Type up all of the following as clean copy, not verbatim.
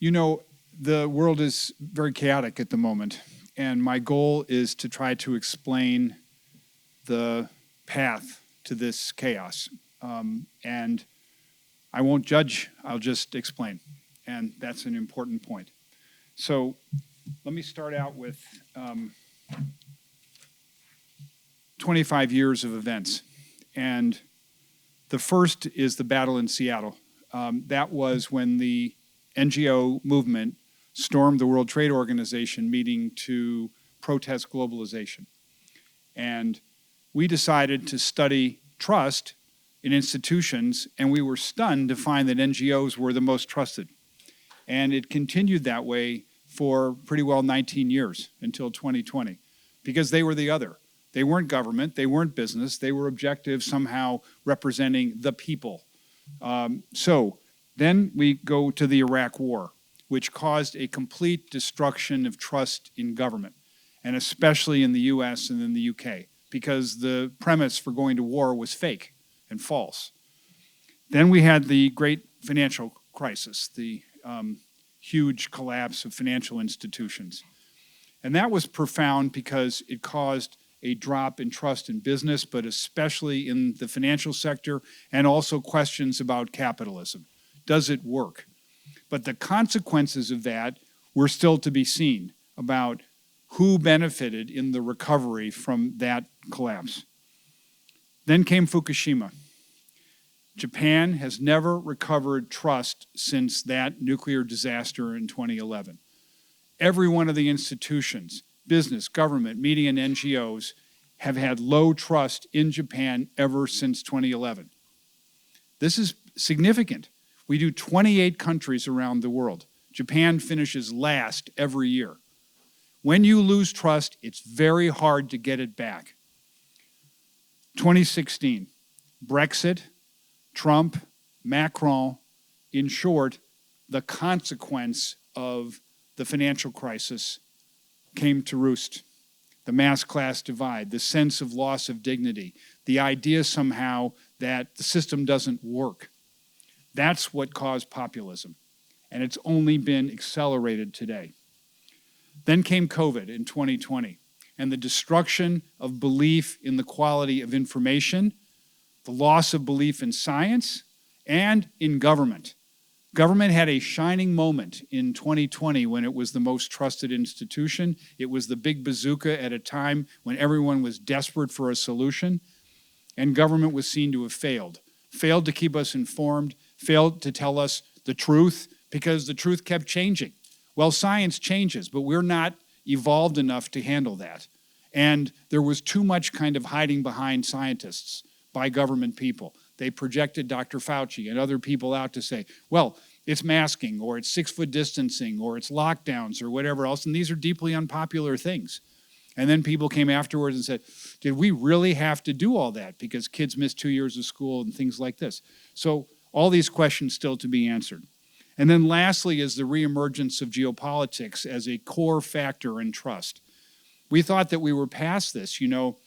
You know, the world is very chaotic at the moment, and my goal is to try to explain the path to this chaos. And I won't judge, I'll just explain. And that's an important point. So let me start out with 25 years of events. And the first is the battle in Seattle. That was when the NGO movement stormed the World Trade Organization meeting to protest globalization. And we decided to study trust in institutions, and we were stunned to find that NGOs were the most trusted. And it continued that way for pretty well 19 years until 2020, because they were the other. They weren't government, they weren't business, they were objective, somehow representing the people. So then we go to the Iraq War, which caused a complete destruction of trust in government, and especially in the US and in the UK, because the premise for going to war was fake and false. Then we had the great financial crisis, the huge collapse of financial institutions. And that was profound because it caused a drop in trust in business, but especially in the financial sector, and also questions about capitalism. Does it work? But the consequences of that were still to be seen about who benefited in the recovery from that collapse. Then came Fukushima. Japan has never recovered trust since that nuclear disaster in 2011. Every one of the institutions, business, government, media, and NGOs have had low trust in Japan ever since 2011. This is significant. We do 28 countries around the world. Japan finishes last every year. When you lose trust, it's very hard to get it back. 2016, Brexit, Trump, Macron, in short, the consequence of the financial crisis came to roost. The mass class divide, the sense of loss of dignity, the idea somehow that the system doesn't work. That's what caused populism, and it's only been accelerated today. Then came COVID in 2020, and the destruction of belief in the quality of information, the loss of belief in science, and in government. Government had a shining moment in 2020 when it was the most trusted institution. It was the big bazooka at a time when everyone was desperate for a solution, and government was seen to have failed. Failed to keep us informed, failed to tell us the truth, because the truth kept changing. Well, science changes, but we're not evolved enough to handle that. And there was too much kind of hiding behind scientists by government people. They projected Dr. Fauci and other people out to say, well, it's masking, or it's 6-foot distancing, or it's lockdowns, or whatever else, and these are deeply unpopular things. And then people came afterwards and said, did we really have to do all that? Because kids missed 2 years of school and things like this. So all these questions still to be answered. And then lastly is the reemergence of geopolitics as a core factor in trust. We thought that we were past this. You know,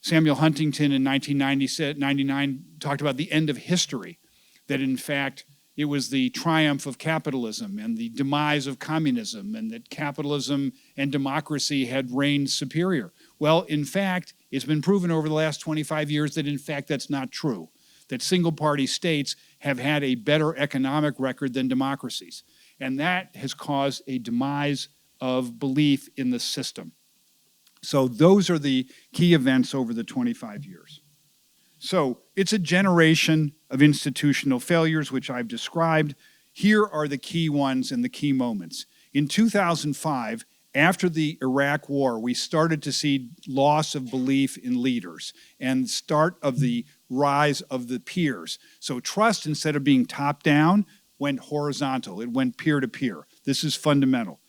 Samuel Huntington in 1999 talked about the end of history, that in fact it was the triumph of capitalism and the demise of communism, and that capitalism and democracy had reigned superior. Well, in fact, it's been proven over the last 25 years that in fact that's not true, that single-party states have had a better economic record than democracies. And that has caused a demise of belief in the system. So those are the key events over the 25 years. So it's a generation of institutional failures, which I've described. Here are the key ones and the key moments. In 2005, after the Iraq War, we started to see loss of belief in leaders and start of the rise of the peers. So trust, instead of being top-down, went horizontal. It went peer-to-peer. This is fundamental.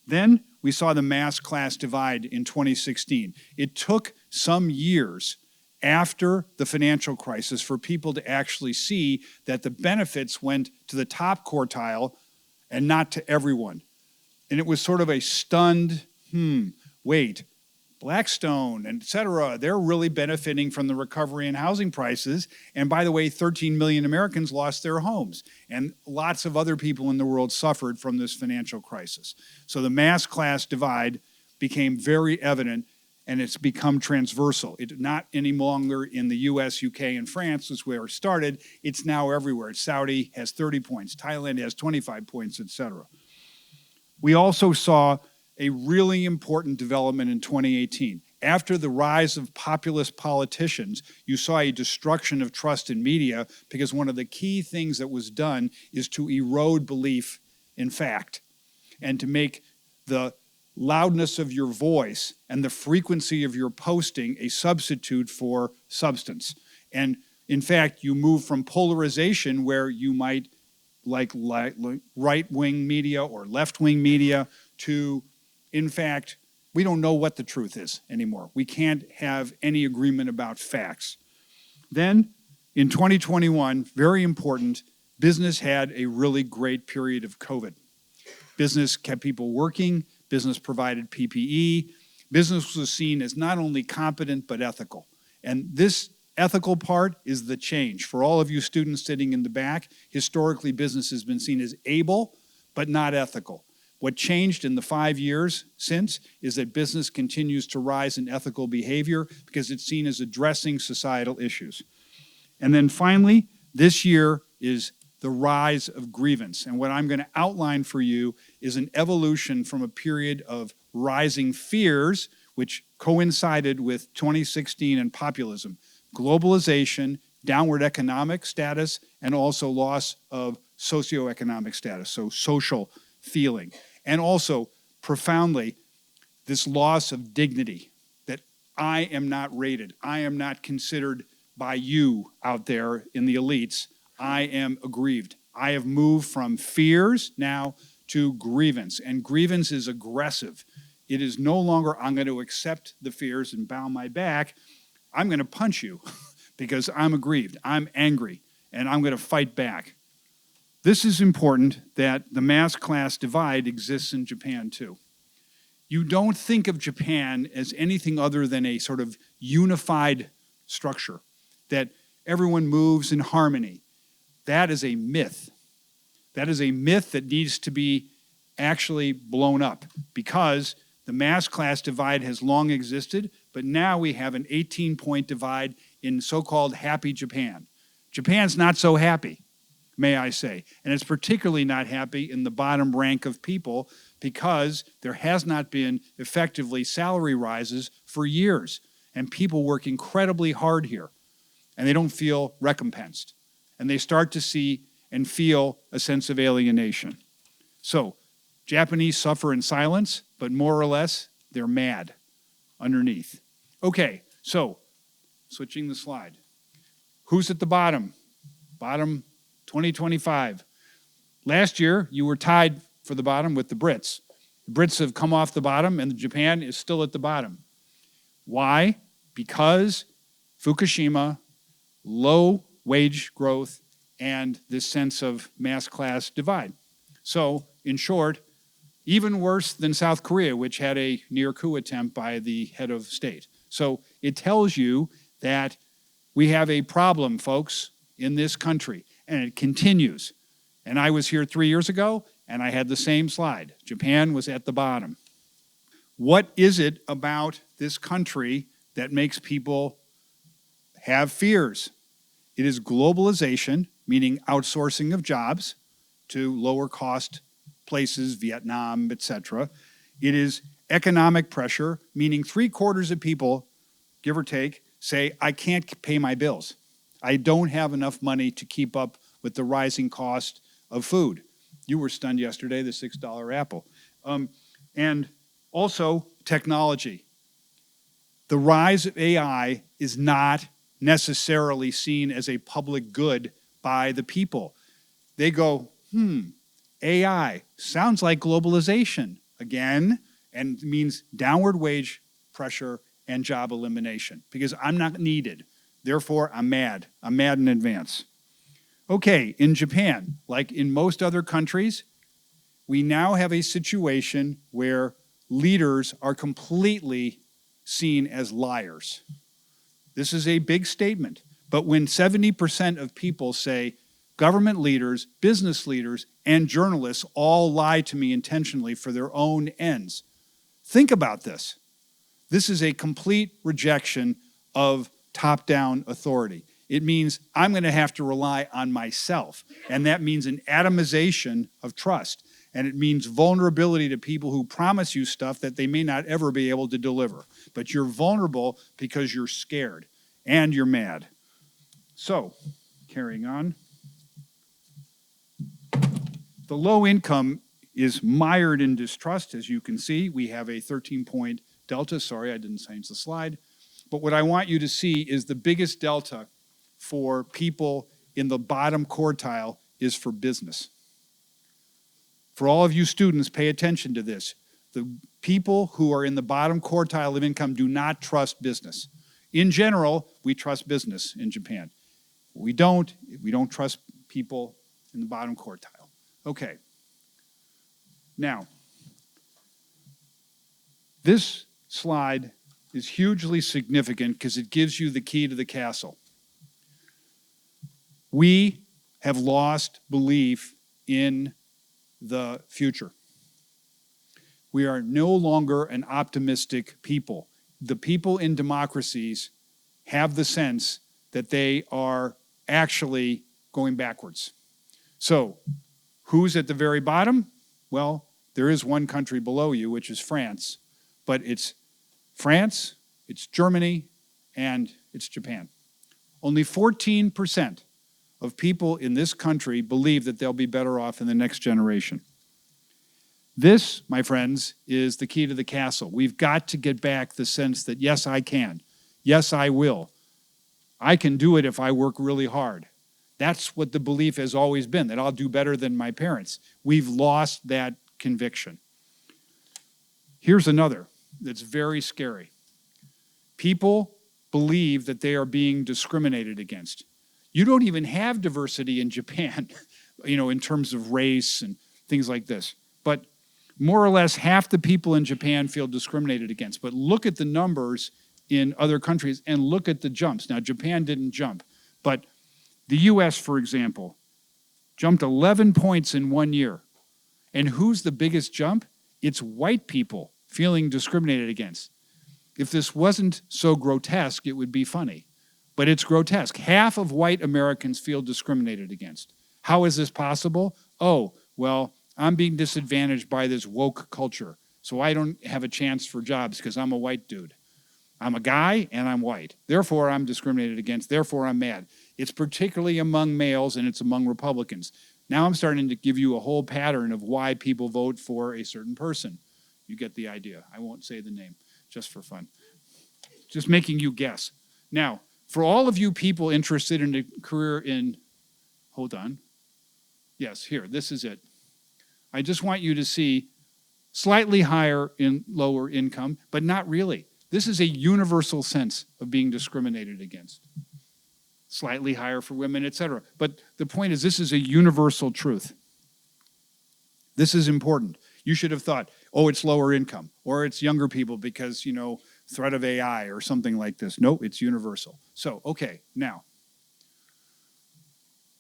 Then we saw the mass class divide in 2016. It took some years after the financial crisis for people to actually see that the benefits went to the top quartile and not to everyone. And it was sort of a stunned, wait, Blackstone, et cetera, they're really benefiting from the recovery in housing prices. And by the way, 13 million Americans lost their homes. And lots of other people in the world suffered from this financial crisis. So the mass class divide became very evident, and it's become transversal. It's not any longer in the US, UK, and France is where it started. It's now everywhere. Saudi has 30 points. Thailand has 25 points, et cetera. We also saw a really important development in 2018. After the rise of populist politicians, you saw a destruction of trust in media because one of the key things that was done is to erode belief in fact and to make the loudness of your voice and the frequency of your posting a substitute for substance. And in fact, you move from polarization where you might like right-wing media or left-wing media to, in fact, we don't know what the truth is anymore. We can't have any agreement about facts. Then, in 2021, very important, business had a really great period of COVID. Business kept people working, business provided PPE, business was seen as not only competent but ethical. And this ethical part is the change. For all of you students sitting in the back, historically business has been seen as able but not ethical. What changed in the 5 years since is that business continues to rise in ethical behavior because it's seen as addressing societal issues. And then finally, this year is the rise of grievance. And what I'm going to outline for you is an evolution from a period of rising fears, which coincided with 2016 and populism, globalization, downward economic status, and also loss of socioeconomic status, so social feeling. And also, profoundly, this loss of dignity, that I am not rated, I am not considered by you out there in the elites, I am aggrieved. I have moved from fears now to grievance, and grievance is aggressive. It is no longer, I'm going to accept the fears and bow my back, I'm going to punch you because I'm aggrieved, I'm angry, and I'm going to fight back. This is important that the mass class divide exists in Japan too. You don't think of Japan as anything other than a sort of unified structure, that everyone moves in harmony. That is a myth. That is a myth that needs to be actually blown up because the mass class divide has long existed, but now we have an 18-point divide in so-called happy Japan. Japan's not so happy, may I say. And it's particularly not happy in the bottom rank of people because there has not been effectively salary rises for years. And people work incredibly hard here, and they don't feel recompensed. And they start to see and feel a sense of alienation. So, Japanese suffer in silence, but more or less, they're mad underneath. Okay, so, switching the slide. Who's at the bottom? Bottom 2025. Last year, you were tied for the bottom with the Brits. The Brits have come off the bottom, and Japan is still at the bottom. Why? Because Fukushima, low wage growth, and this sense of mass class divide. So, in short, even worse than South Korea, which had a near coup attempt by the head of state. So it tells you that we have a problem, folks, in this country, and it continues. And I was here 3 years ago, and I had the same slide. Japan was at the bottom. What is it about this country that makes people have fears? It is globalization, meaning outsourcing of jobs to lower cost places, Vietnam, etc. It is economic pressure, meaning 3/4 of people, give or take, say, I can't pay my bills. I don't have enough money to keep up with the rising cost of food. You were stunned yesterday, the $6 apple. And also technology. The rise of AI is not necessarily seen as a public good by the people. They go, AI sounds like globalization again, and means downward wage pressure and job elimination because I'm not needed. Therefore, I'm mad. I'm mad in advance. Okay, in Japan, like in most other countries, we now have a situation where leaders are completely seen as liars. This is a big statement. But when 70% of people say government leaders, business leaders, and journalists all lie to me intentionally for their own ends, think about this. This is a complete rejection of top-down authority. It means I'm going to have to rely on myself, and that means an atomization of trust, and it means vulnerability to people who promise you stuff that they may not ever be able to deliver. But you're vulnerable because you're scared, and you're mad. So, carrying on. The low income is mired in distrust, as you can see. We have a 13-point delta. Sorry, I didn't change the slide. But what I want you to see is the biggest delta for people in the bottom quartile is for business. For all of you students, pay attention to this. The people who are in the bottom quartile of income do not trust business. In general, we trust business in Japan. We don't trust people in the bottom quartile. Okay. Now, this slide is hugely significant because it gives you the key to the castle. We have lost belief in the future. We are no longer an optimistic people. The people in democracies have the sense that they are actually going backwards. So, who's at the very bottom? Well, there is one country below you, which is France, but it's France, it's Germany, and it's Japan. Only 14% of people in this country believe that they'll be better off in the next generation. This, my friends, is the key to the castle. We've got to get back the sense that, yes, I can. Yes, I will. I can do it if I work really hard. That's what the belief has always been, that I'll do better than my parents. We've lost that conviction. Here's another that's very scary. People believe that they are being discriminated against. You don't even have diversity in Japan, in terms of race and things like this. But more or less half the people in Japan feel discriminated against. But look at the numbers in other countries and look at the jumps. Now, Japan didn't jump, but the US, for example, jumped 11 points in 1 year. And who's the biggest jump? It's white people feeling discriminated against. If this wasn't so grotesque, it would be funny. But it's grotesque. Half of white Americans feel discriminated against. How is this possible? Oh, well, I'm being disadvantaged by this woke culture, so I don't have a chance for jobs because I'm a white dude. I'm a guy and I'm white. Therefore, I'm discriminated against. Therefore, I'm mad. It's particularly among males and it's among Republicans. Now I'm starting to give you a whole pattern of why people vote for a certain person. You get the idea. I won't say the name, just for fun. Just making you guess. Now, for all of you people interested in a career in, hold on. Yes, here, this is it. I just want you to see slightly higher in lower income, but not really. This is a universal sense of being discriminated against. Slightly higher for women, etc. But the point is, this is a universal truth. This is important. You should have thought, oh, it's lower income, or it's younger people because, threat of AI or something like this. No, it's universal. So, okay, now,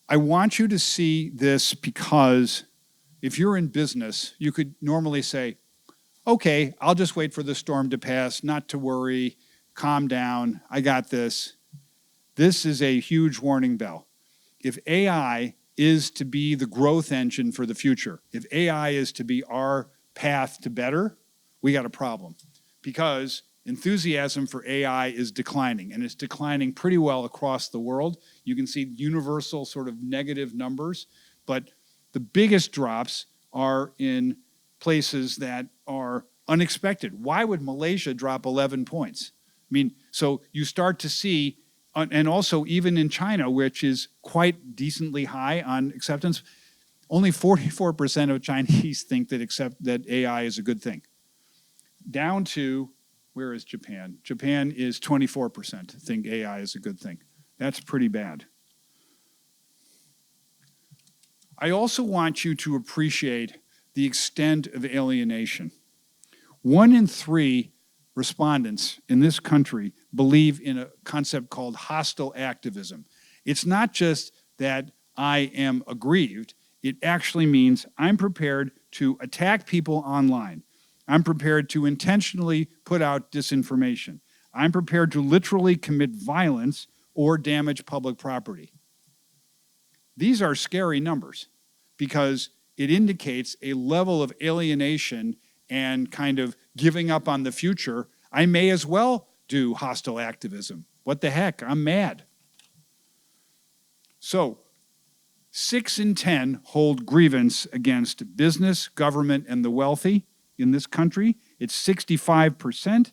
I want you to see this because if you're in business, you could normally say, okay, I'll just wait for the storm to pass, not to worry, calm down, I got this. This is a huge warning bell. If AI is to be the growth engine for the future, if AI is to be our path to better, we got a problem. Because enthusiasm for AI is declining, and it's declining pretty well across the world. You can see universal sort of negative numbers, but the biggest drops are in places that are unexpected. Why would Malaysia drop 11 points? So you start to see, and also even in China, which is quite decently high on acceptance, only 44% of Chinese think that AI is a good thing. Down to, where is Japan? Japan is 24% think AI is a good thing. That's pretty bad. I also want you to appreciate the extent of alienation. 1 in 3 respondents in this country believe in a concept called hostile activism. It's not just that I am aggrieved. It actually means I'm prepared to attack people online. I'm prepared to intentionally put out disinformation. I'm prepared to literally commit violence or damage public property. These are scary numbers because it indicates a level of alienation and kind of giving up on the future. I may as well do hostile activism. What the heck? I'm mad. So, 6 in 10 hold grievance against business, government, and the wealthy in this country. It's 65%.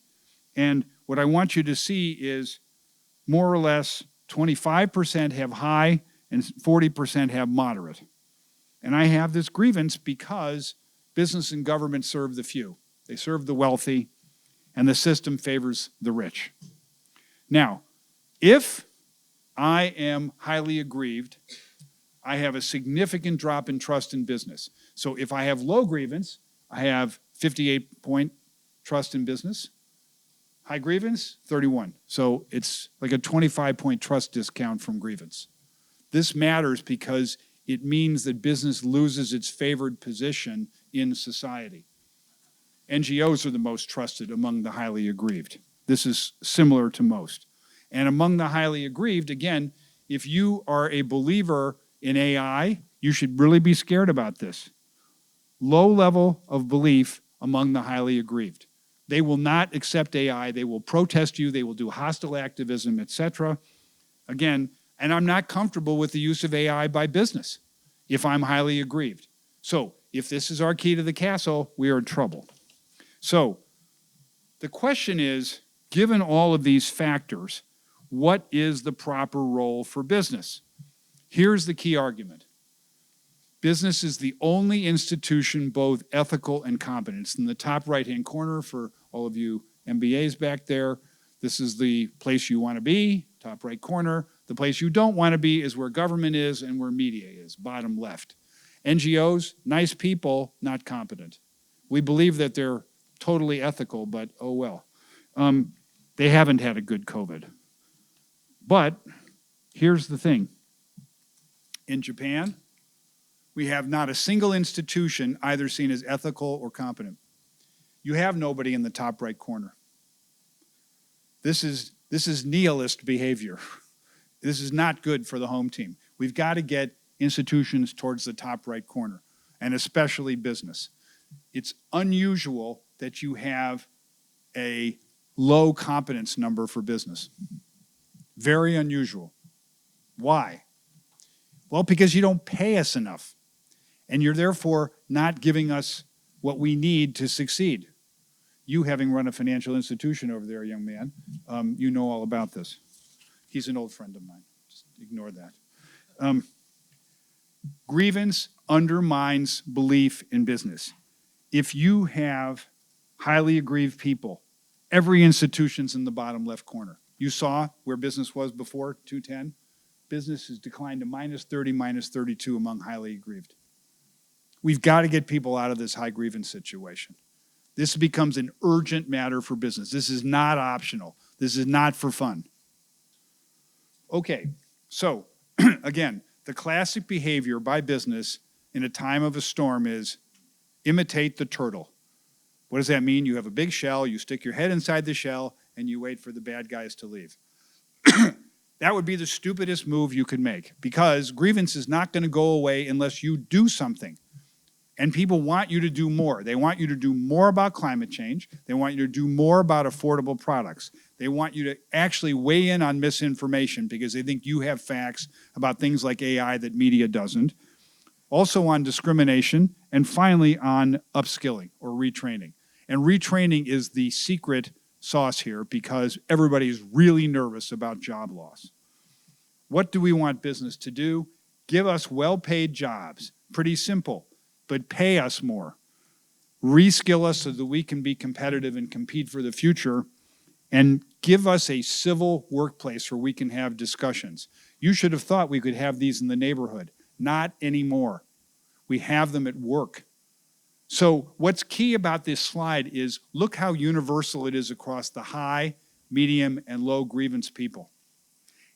And what I want you to see is more or less 25% have high and 40% have moderate. And I have this grievance because business and government serve the few. They serve the wealthy, and the system favors the rich. Now, if I am highly aggrieved, I have a significant drop in trust in business. So if I have low grievance, I have 58-point trust in business. High grievance, 31. So it's like a 25-point trust discount from grievance. This matters because it means that business loses its favored position in society. NGOs are the most trusted among the highly aggrieved. This is similar to most. And among the highly aggrieved, again, if you are a believer in AI, you should really be scared about this. Low level of belief among the highly aggrieved. They will not accept AI. They will protest you. They will do hostile activism, etc. Again, and I'm not comfortable with the use of AI by business if I'm highly aggrieved. So if this is our key to the castle, we are in trouble. So the question is, given all of these factors, what is the proper role for business? Here's the key argument. Business is the only institution both ethical and competent. It's in the top right-hand corner for all of you MBAs back there. This is the place you want to be, top right corner. The place you don't want to be is where government is and where media is, bottom left. NGOs, nice people, not competent. We believe that they're totally ethical, but oh well. They haven't had a good COVID. But here's the thing. In Japan, we have not a single institution either seen as ethical or competent. You have nobody in the top right corner. This is nihilist behavior. This is not good for the home team. We've got to get institutions towards the top right corner, and especially business. It's unusual that you have a low competence number for business. Very unusual. Why? Well, because you don't pay us enough, and you're therefore not giving us what we need to succeed. You, having run a financial institution over there, young man, you know all about this. He's an old friend of mine. Just ignore that. Grievance undermines belief in business. If you have highly aggrieved people, every institution's in the bottom left corner. You saw where business was before 210. Business has declined to -30, -32 among highly aggrieved. We've got to get people out of this high grievance situation. This becomes an urgent matter for business. This is not optional. This is not for fun. Okay, so again, the classic behavior by business in a time of a storm is imitate the turtle. What does that mean? You have a big shell, you stick your head inside the shell, and you wait for the bad guys to leave. That would be the stupidest move you could make, because grievance is not going to go away unless you do something. And people want you to do more. They want you to do more about climate change. They want you to do more about affordable products. They want you to actually weigh in on misinformation because they think you have facts about things like AI that media doesn't. Also on discrimination, and finally on upskilling or retraining. And retraining is the secret sauce here because everybody is really nervous about job loss. What do we want business to do? Give us well-paid jobs. Pretty simple. But pay us more. Reskill us so that we can be competitive and compete for the future, and give us a civil workplace where we can have discussions. You should have thought we could have these in the neighborhood. Not anymore. We have them at work. So what's key about this slide is look how universal it is across the high, medium, and low grievance people.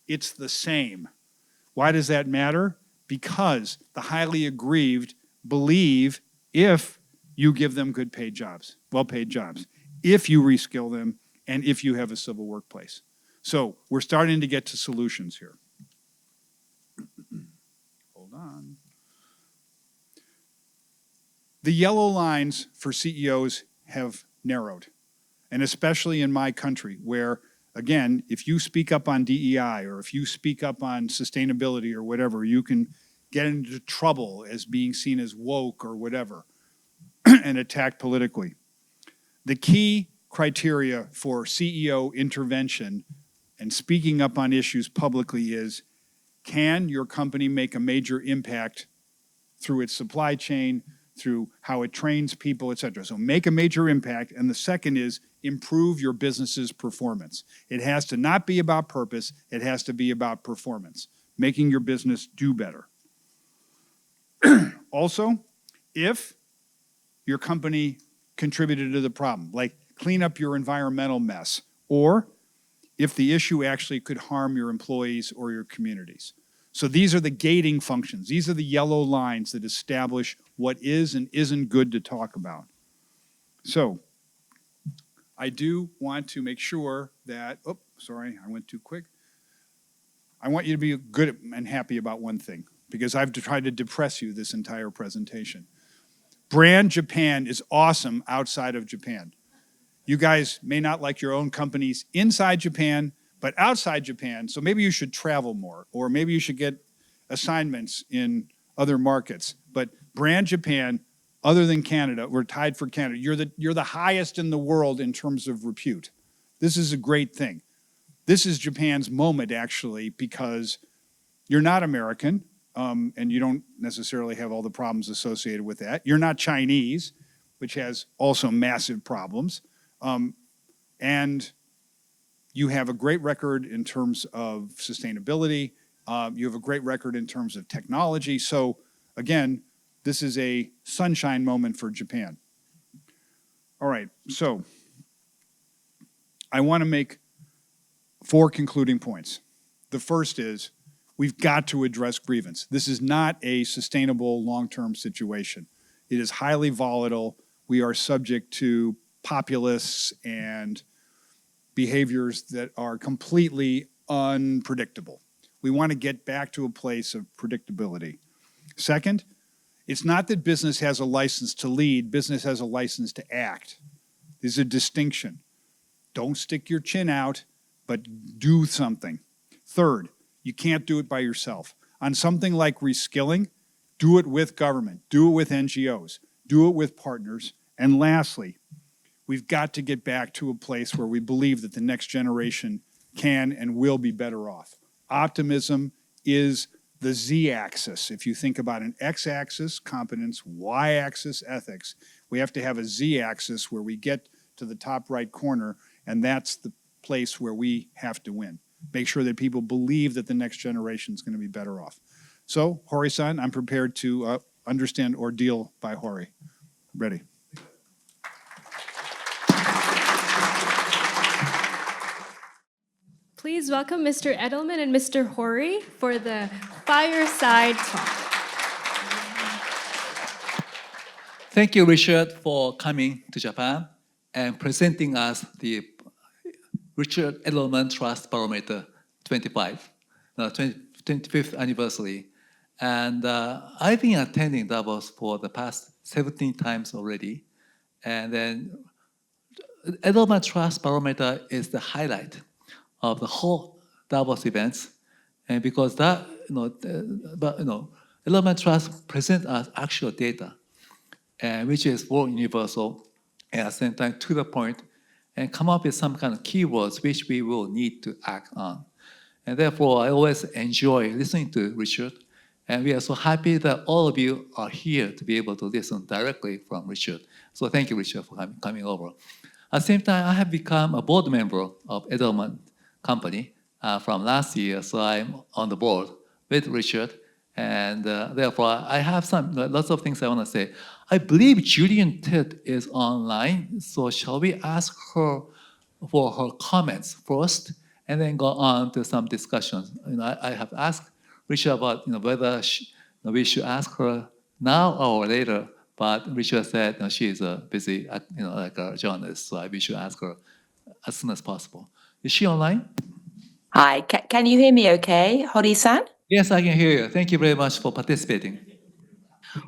It's the same. Why does that matter? Because the highly aggrieved believe if you give them good paid jobs, well-paid jobs, if you reskill them, and if you have a civil workplace. So we're starting to get to solutions here. Hold on. The yellow lines for CEOs have narrowed, and especially in my country where, again, if you speak up on DEI or if you speak up on sustainability or whatever, you can get into trouble as being seen as woke or whatever and attacked politically. The key criteria for CEO intervention and speaking up on issues publicly is, can your company make a major impact through its supply chain, through how it trains people, et cetera? So make a major impact. And the second is improve your business's performance. It has to not be about purpose. It has to be about performance, making your business do better. Also, if your company contributed to the problem, like clean up your environmental mess, or if the issue actually could harm your employees or your communities. So these are the gating functions. These are the yellow lines that establish what is and isn't good to talk about. So I do want to make sure that, oh, sorry, I went too quick. I want you to be good and happy about one thing, because I've tried to depress you this entire presentation. Brand Japan is awesome outside of Japan. You guys may not like your own companies inside Japan, but outside Japan, so maybe you should travel more, or maybe you should get assignments in other markets. But Brand Japan, other than Canada, we're tied for Canada. You're the highest in the world in terms of repute. This is a great thing. This is Japan's moment, actually, because you're not American, and you don't necessarily have all the problems associated with that. You're not Chinese, which has also massive problems. And you have a great record in terms of sustainability. You have a great record in terms of technology. So again, this is a sunshine moment for Japan. All right, so I want to make 4 concluding points. The first is we've got to address grievance. This is not a sustainable long-term situation. It is highly volatile. We are subject to populists and behaviors that are completely unpredictable. We want to get back to a place of predictability. Second, it's not that business has a license to lead, business has a license to act. There's a distinction. Don't stick your chin out, but do something. Third, you can't do it by yourself. On something like reskilling, do it with government, do it with NGOs, do it with partners. And lastly, we've got to get back to a place where we believe that the next generation can and will be better off. Optimism is the Z-axis. If you think about an X-axis, competence, Y-axis, ethics, we have to have a Z-axis where we get to the top right corner, and that's the place where we have to win. Make sure that people believe that the next generation is going to be better off. So, Hori-san, I'm prepared to understand ordeal by Hori. Ready. Please welcome Mr. Edelman and Mr. Hori for the fireside talk. Thank you, Richard, for coming to Japan and presenting us the Richard Edelman Trust Barometer 25th anniversary. And I've been attending Davos for the past 17 times already. And then Edelman Trust Barometer is the highlight of the whole Davos events. And because that, Edelman Trust presents us actual data, which is more universal and at the same time to the point, and come up with some kind of keywords which we will need to act on. And therefore, I always enjoy listening to Richard, and we are so happy that all of you are here to be able to listen directly from Richard. So thank you, Richard, for coming over. At the same time, I have become a board member of Edelman Company from last year, so I'm on the board with Richard, and therefore I have lots of things I want to say. I believe Julian Ted is online, so shall we ask her for her comments first, and then go on to some discussions? I have asked Richard about whether we should ask her now or later, but Richard said she is busy, like a journalist, so we should ask her as soon as possible. Is she online? Hi, can you hear me okay, Hori-san? Yes, I can hear you. Thank you very much for participating.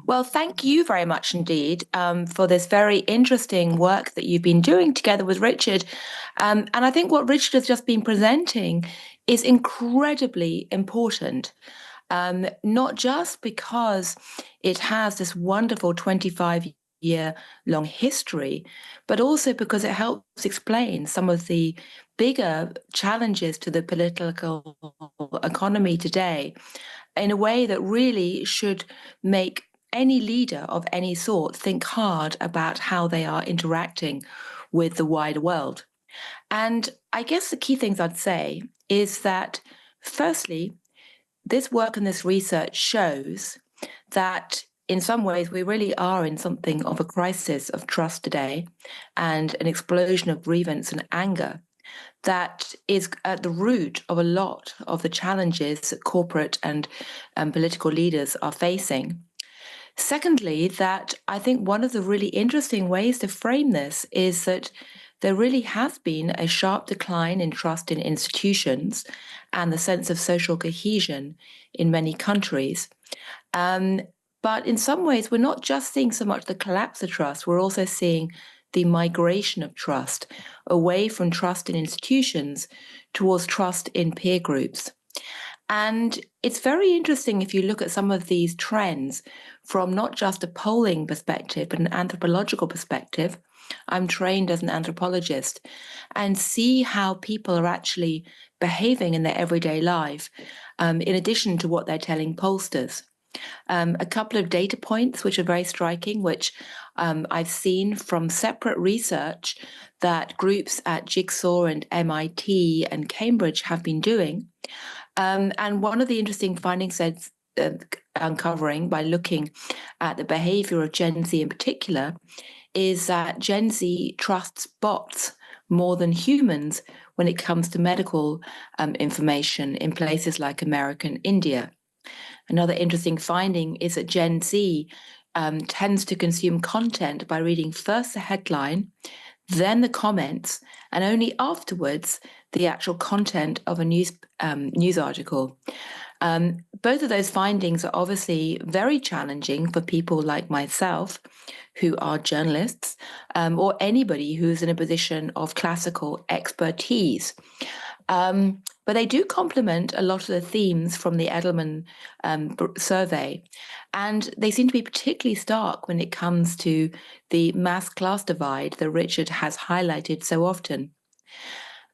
Well, thank you very much indeed for this very interesting work that you've been doing together with Richard. And I think what Richard has just been presenting is incredibly important, not just because it has this wonderful 25-year-long history, but also because it helps explain some of the bigger challenges to the political economy today in a way that really should make any leader of any sort think hard about how they are interacting with the wider world. And I guess the key things I'd say is that, firstly, this work and this research shows that in some ways we really are in something of a crisis of trust today and an explosion of grievance and anger that is at the root of a lot of the challenges that corporate and political leaders are facing. Secondly, that I think one of the really interesting ways to frame this is that there really has been a sharp decline in trust in institutions and the sense of social cohesion in many countries. But in some ways, we're not just seeing so much the collapse of trust, we're also seeing the migration of trust away from trust in institutions towards trust in peer groups. And it's very interesting if you look at some of these trends from not just a polling perspective, but an anthropological perspective. I'm trained as an anthropologist, and see how people are actually behaving in their everyday life, in addition to what they're telling pollsters. A couple of data points which are very striking, which I've seen from separate research that groups at Jigsaw and MIT and Cambridge have been doing. And one of the interesting findings that's uncovering by looking at the behavior of Gen Z in particular is that Gen Z trusts bots more than humans when it comes to medical information in places like America and India. Another interesting finding is that Gen Z tends to consume content by reading first the headline, then the comments, and only afterwards the actual content of a news article. Both of those findings are obviously very challenging for people like myself, who are journalists, or anybody who's in a position of classical expertise. But they do complement a lot of the themes from the Edelman survey. And they seem to be particularly stark when it comes to the mass class divide that Richard has highlighted so often.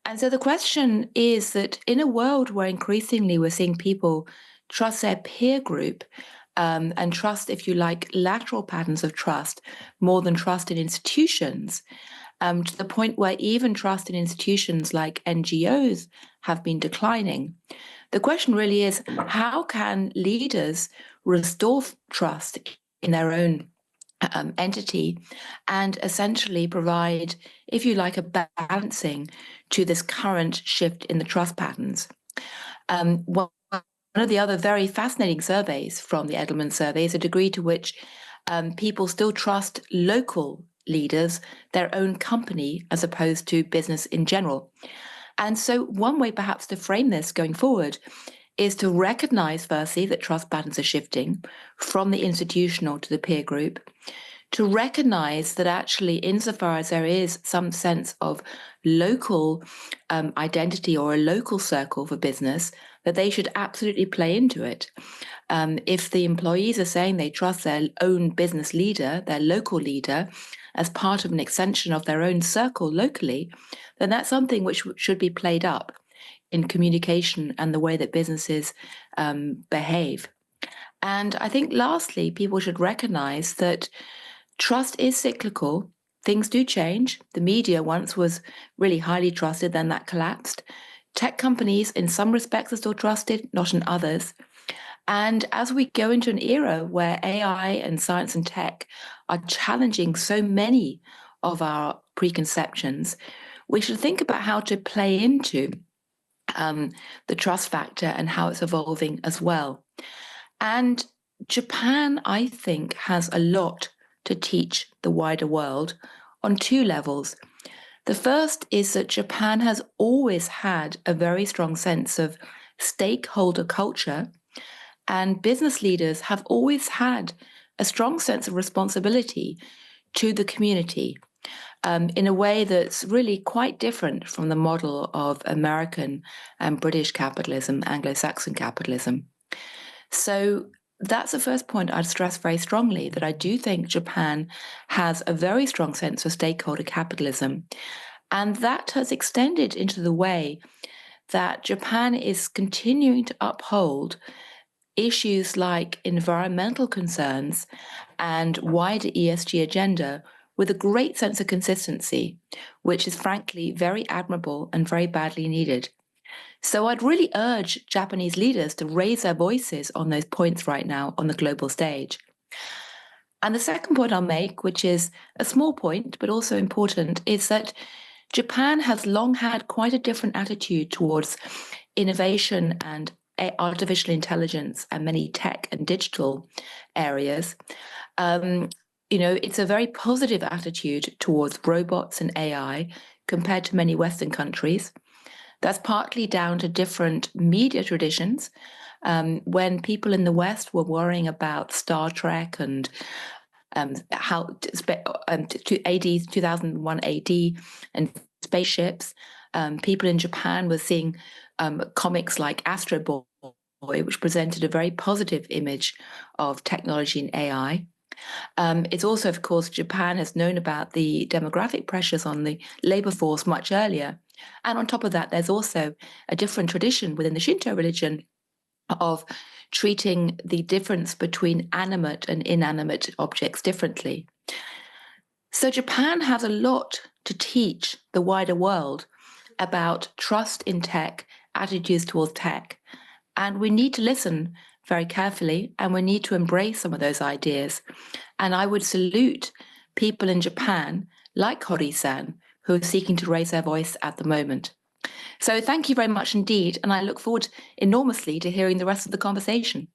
And so the question is that in a world where increasingly we're seeing people trust their peer group and trust, if you like, lateral patterns of trust more than trust in institutions, to the point where even trust in institutions like NGOs have been declining. The question really is, how can leaders restore trust in their own entity and essentially provide, if you like, a balancing to this current shift in the trust patterns? One of the other very fascinating surveys from the Edelman survey is a degree to which people still trust local leaders, their own company, as opposed to business in general. And so one way perhaps to frame this going forward is to recognize, firstly, that trust patterns are shifting from the institutional to the peer group, to recognize that actually, insofar as there is some sense of local identity or a local circle for business, that they should absolutely play into it. If the employees are saying they trust their own business leader, their local leader, as part of an extension of their own circle locally, then that's something which should be played up in communication and the way that businesses behave. And I think lastly, people should recognize that trust is cyclical. Things do change. The media once was really highly trusted, then that collapsed. Tech companies in some respects are still trusted, not in others. And as we go into an era where AI and science and tech are challenging so many of our preconceptions, we should think about how to play into the trust factor and how it's evolving as well. And Japan, I think, has a lot to teach the wider world on two levels. The first is that Japan has always had a very strong sense of stakeholder culture, and business leaders have always had a strong sense of responsibility to the community in a way that's really quite different from the model of American and British capitalism, Anglo-Saxon capitalism. So that's the first point I'd stress very strongly, that I do think Japan has a very strong sense of stakeholder capitalism. And that has extended into the way that Japan is continuing to uphold issues like environmental concerns and wider ESG agenda with a great sense of consistency, which is frankly very admirable and very badly needed. So I'd really urge Japanese leaders to raise their voices on those points right now on the global stage. And the second point I'll make, which is a small point, but also important, is that Japan has long had quite a different attitude towards innovation and artificial intelligence and many tech and digital areas. It's a very positive attitude towards robots and AI compared to many Western countries. That's partly down to different media traditions. When people in the West were worrying about Star Trek and how AD 2001 AD and spaceships, people in Japan were seeing comics like Astro Boy, which presented a very positive image of technology and AI. It's also, of course, Japan has known about the demographic pressures on the labor force much earlier. And on top of that, there's also a different tradition within the Shinto religion of treating the difference between animate and inanimate objects differently. So Japan has a lot to teach the wider world about trust in tech, attitudes towards tech. And we need to listen very carefully, and we need to embrace some of those ideas. And I would salute people in Japan, like Hori-san, who are seeking to raise their voice at the moment. So thank you very much indeed, and I look forward enormously to hearing the rest of the conversation.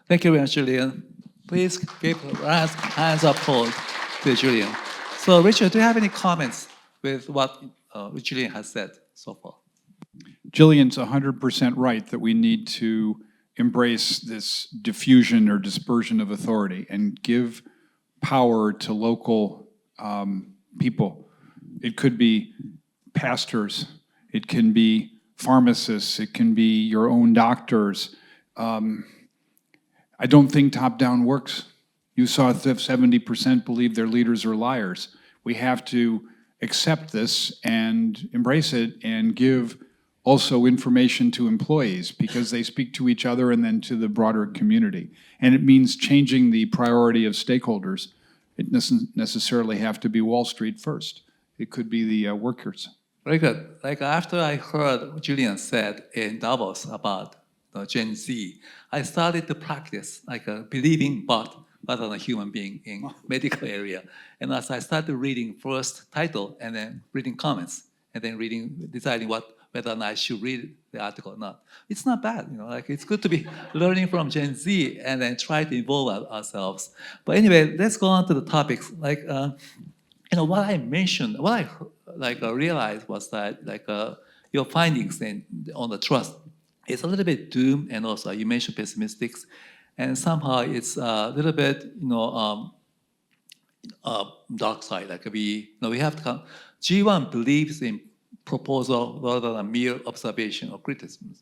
Thank you very much, Julian. Please give a hands up hold to Julian. So, Richard, do you have any comments with what Julian has said so far? Jillian's 100% right that we need to embrace this diffusion or dispersion of authority and give power to local people. It could be pastors, it can be pharmacists, it can be your own doctors. I don't think top-down works. You saw that 70% believe their leaders are liars. We have to accept this and embrace it and give also information to employees because they speak to each other and then to the broader community. And it means changing the priority of stakeholders. It doesn't necessarily have to be Wall Street first. It could be the workers. Very good. Like after I heard what Julian said in Davos about Gen Z, I started to practice like a believing bot rather than a human being in medical area. And as I started reading first title and then reading comments and then deciding whether or not I should read the article or not. It's not bad, like it's good to be learning from Gen Z and then try to involve ourselves. But anyway, let's go on to the topics. Like, what I mentioned, what I realized was that your findings on the trust is a little bit doom, and also you mentioned pessimistics, and somehow it's a little bit, dark side. Like we have to come. G1 believes in proposal rather than mere observation or criticism.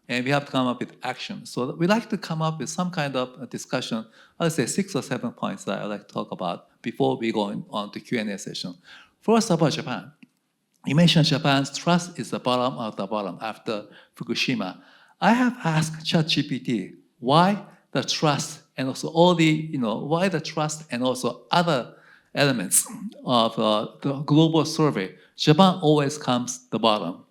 And we have to come up with action. So we like to come up with some kind of a discussion. I'll say 6 or 7 points that I like to talk about before we go on to Q&A session. First, about Japan. You mentioned Japan's trust is the bottom of the bottom after Fukushima. I have asked ChatGPT why the trust and also why the trust and also other elements of the global survey, Japan always comes the bottom.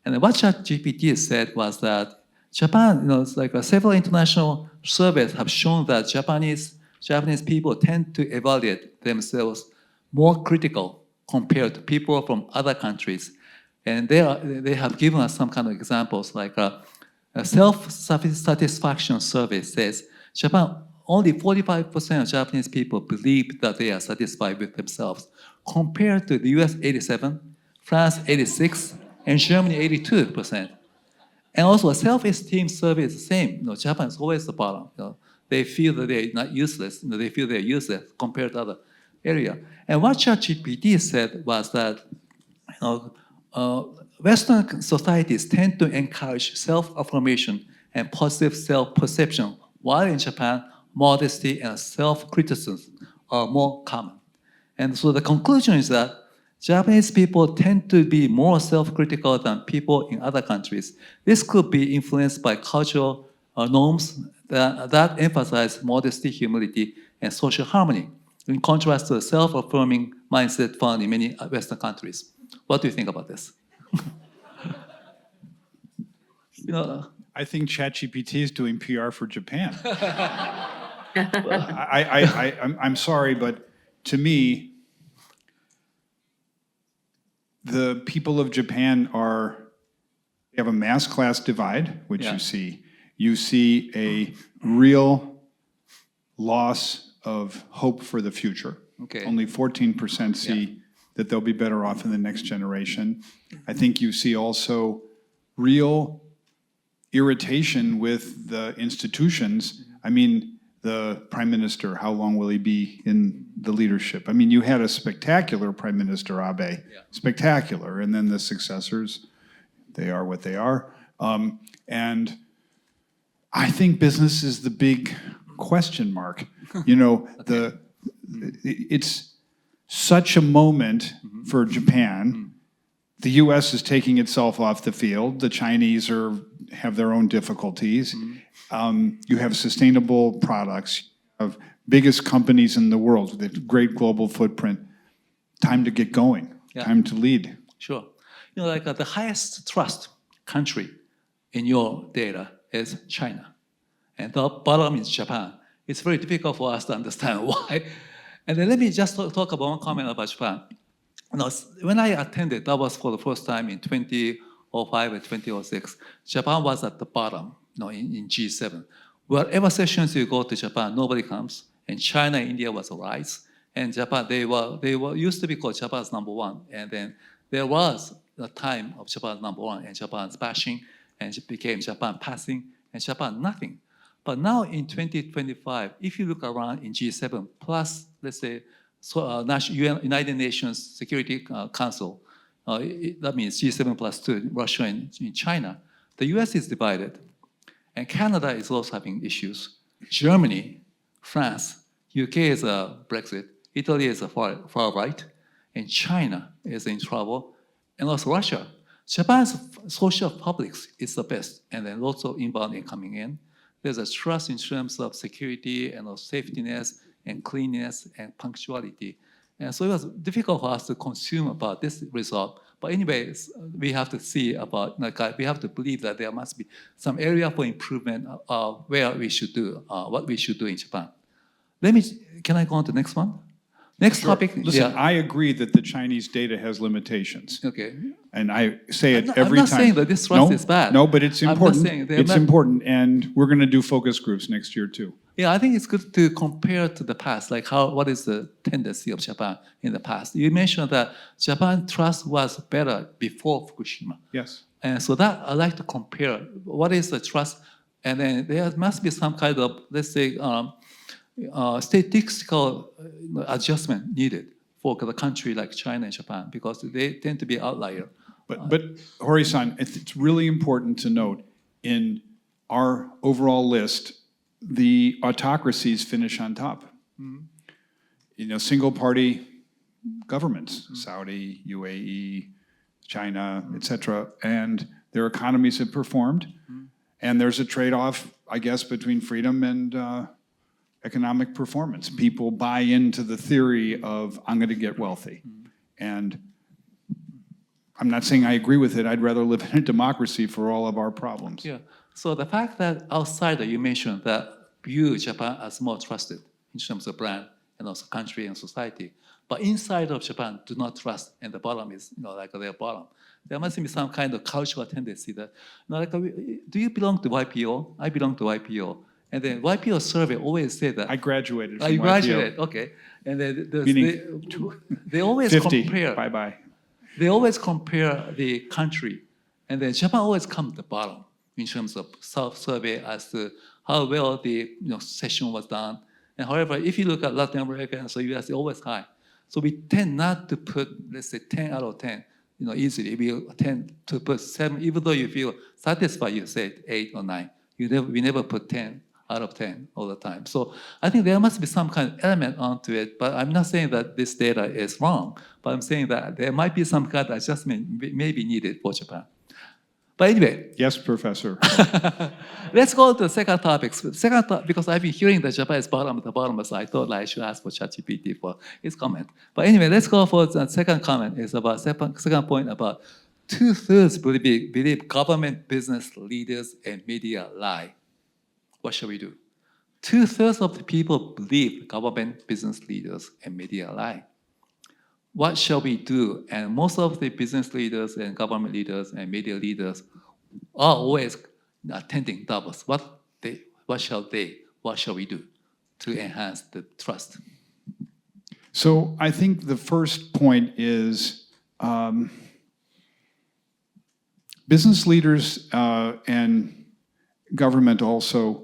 And what ChatGPT said was that Japan, it's like several international surveys have shown that Japanese people tend to evaluate themselves more critical compared to people from other countries. And they have given us some kind of examples, like a self-satisfaction survey says Japan, only 45% of Japanese people believe that they are satisfied with themselves, compared to the US 87, France 86, and Germany 82%. And also a self-esteem survey is the same. Japan is always the bottom. They feel that they're not useless. They feel they're useless compared to other area. And what ChatGPT said was that Western societies tend to encourage self-affirmation and positive self-perception, while in Japan, modesty and self-criticism are more common. And so the conclusion is that Japanese people tend to be more self-critical than people in other countries. This could be influenced by cultural norms that emphasize modesty, humility, and social harmony, in contrast to the self-affirming mindset found in many Western countries. What do you think about this? I think ChatGPT is doing PR for Japan. I'm sorry, but to me, the people of Japan have a mass class divide, which you see. You see a real loss of hope for the future. Okay. Only 14% see that they'll be better off in the next generation. I think you see also real irritation with the institutions. I mean, the prime minister, how long will he be in the leadership? I mean, you had a spectacular Prime Minister Abe, spectacular, and then the successors, they are what they are. And I think business is the big question mark. It's such a moment for Japan. The U.S. is taking itself off the field. The Chinese have their own difficulties. You have sustainable products. You have biggest companies in the world with a great global footprint. Time to get going. Time to lead. Sure. The highest trust country in your data is China. And the bottom is Japan. It's very difficult for us to understand why. And then let me just talk about one comment about Japan. When I attended, that was for the first time in 2005 and 2006, Japan was at the bottom, in G7. Whatever sessions you go to Japan, nobody comes. And China and India was a rise. And Japan, they were used to be called Japan's number one. And then there was a time of Japan's number one, and Japan's bashing, and it became Japan passing, and Japan nothing. But now in 2025, if you look around in G7, plus, let's say, United Nations Security Council, that means G7 plus 2, Russia and China, the US is divided. And Canada is also having issues. Germany, France, UK is a Brexit, Italy is a far right, and China is in trouble, and also Russia. Japan's social publics is the best, and then lots of inbound coming in. There's a trust in terms of security and of safetiness and cleanliness and punctuality. And so it was difficult for us to consume about this result. But anyways, we have to see about, we have to believe that there must be some area for improvement where we should do, what we should do in Japan. Can I go on to the next one? Next topic. Listen, I agree that the Chinese data has limitations. Okay. And I say it every time. I'm not saying that this trust is bad. No, but it's important. It's important, and we're going to do focus groups next year too. Yeah, I think it's good to compare to the past, like what is the tendency of Japan in the past. You mentioned that Japan trust was better before Fukushima. Yes. And so that I'd like to compare what is the trust, and then there must be some kind of, let's say, statistical adjustment needed for a country like China and Japan, because they tend to be outlier. But Hori-san, it's really important to note in our overall list, the autocracies finish on top. Single-party governments, Saudi, UAE, China, etc., and their economies have performed. And there's a trade-off, I guess, between freedom and economic performance. People buy into the theory of, I'm going to get wealthy. And I'm not saying I agree with it. I'd rather live in a democracy for all of our problems. Yeah. So the fact that outside you mentioned that view Japan as more trusted in terms of brand and also country and society, but inside of Japan do not trust, and the bottom is like their bottom. There must be some kind of cultural tendency that do you belong to YPO? I belong to YPO, and then YPO survey always say that I graduated from you YPO. graduated, okay, and then they always 50, compare. bye-bye. They always compare the country, and then Japan always comes at the bottom in terms of self-survey as to how well the session was done. And however, if you look at Latin America and so US, it's always high. So we tend not to put, let's say, 10 out of 10, easily. We tend to put 7, even though you feel satisfied, you say 8 or 9. We never put 10 out of 10 all the time. So I think there must be some kind of element onto it, but I'm not saying that this data is wrong, but I'm saying that there might be some kind of adjustment may be needed for Japan. But anyway. Yes, Professor. Let's go to the second topic. Because I've been hearing that Japan is bottom at the bottom, so I thought I should ask for ChatGPT for his comment. But anyway, let's go for the second comment. It's about second point about 2/3 believe government, business leaders, and media lie. What shall we do? 2/3 of the people believe government, business leaders, and media lie. What shall we do? And most of the business leaders and government leaders and media leaders are always attending Davos. What shall we do to enhance the trust? So I think the first point is business leaders and government also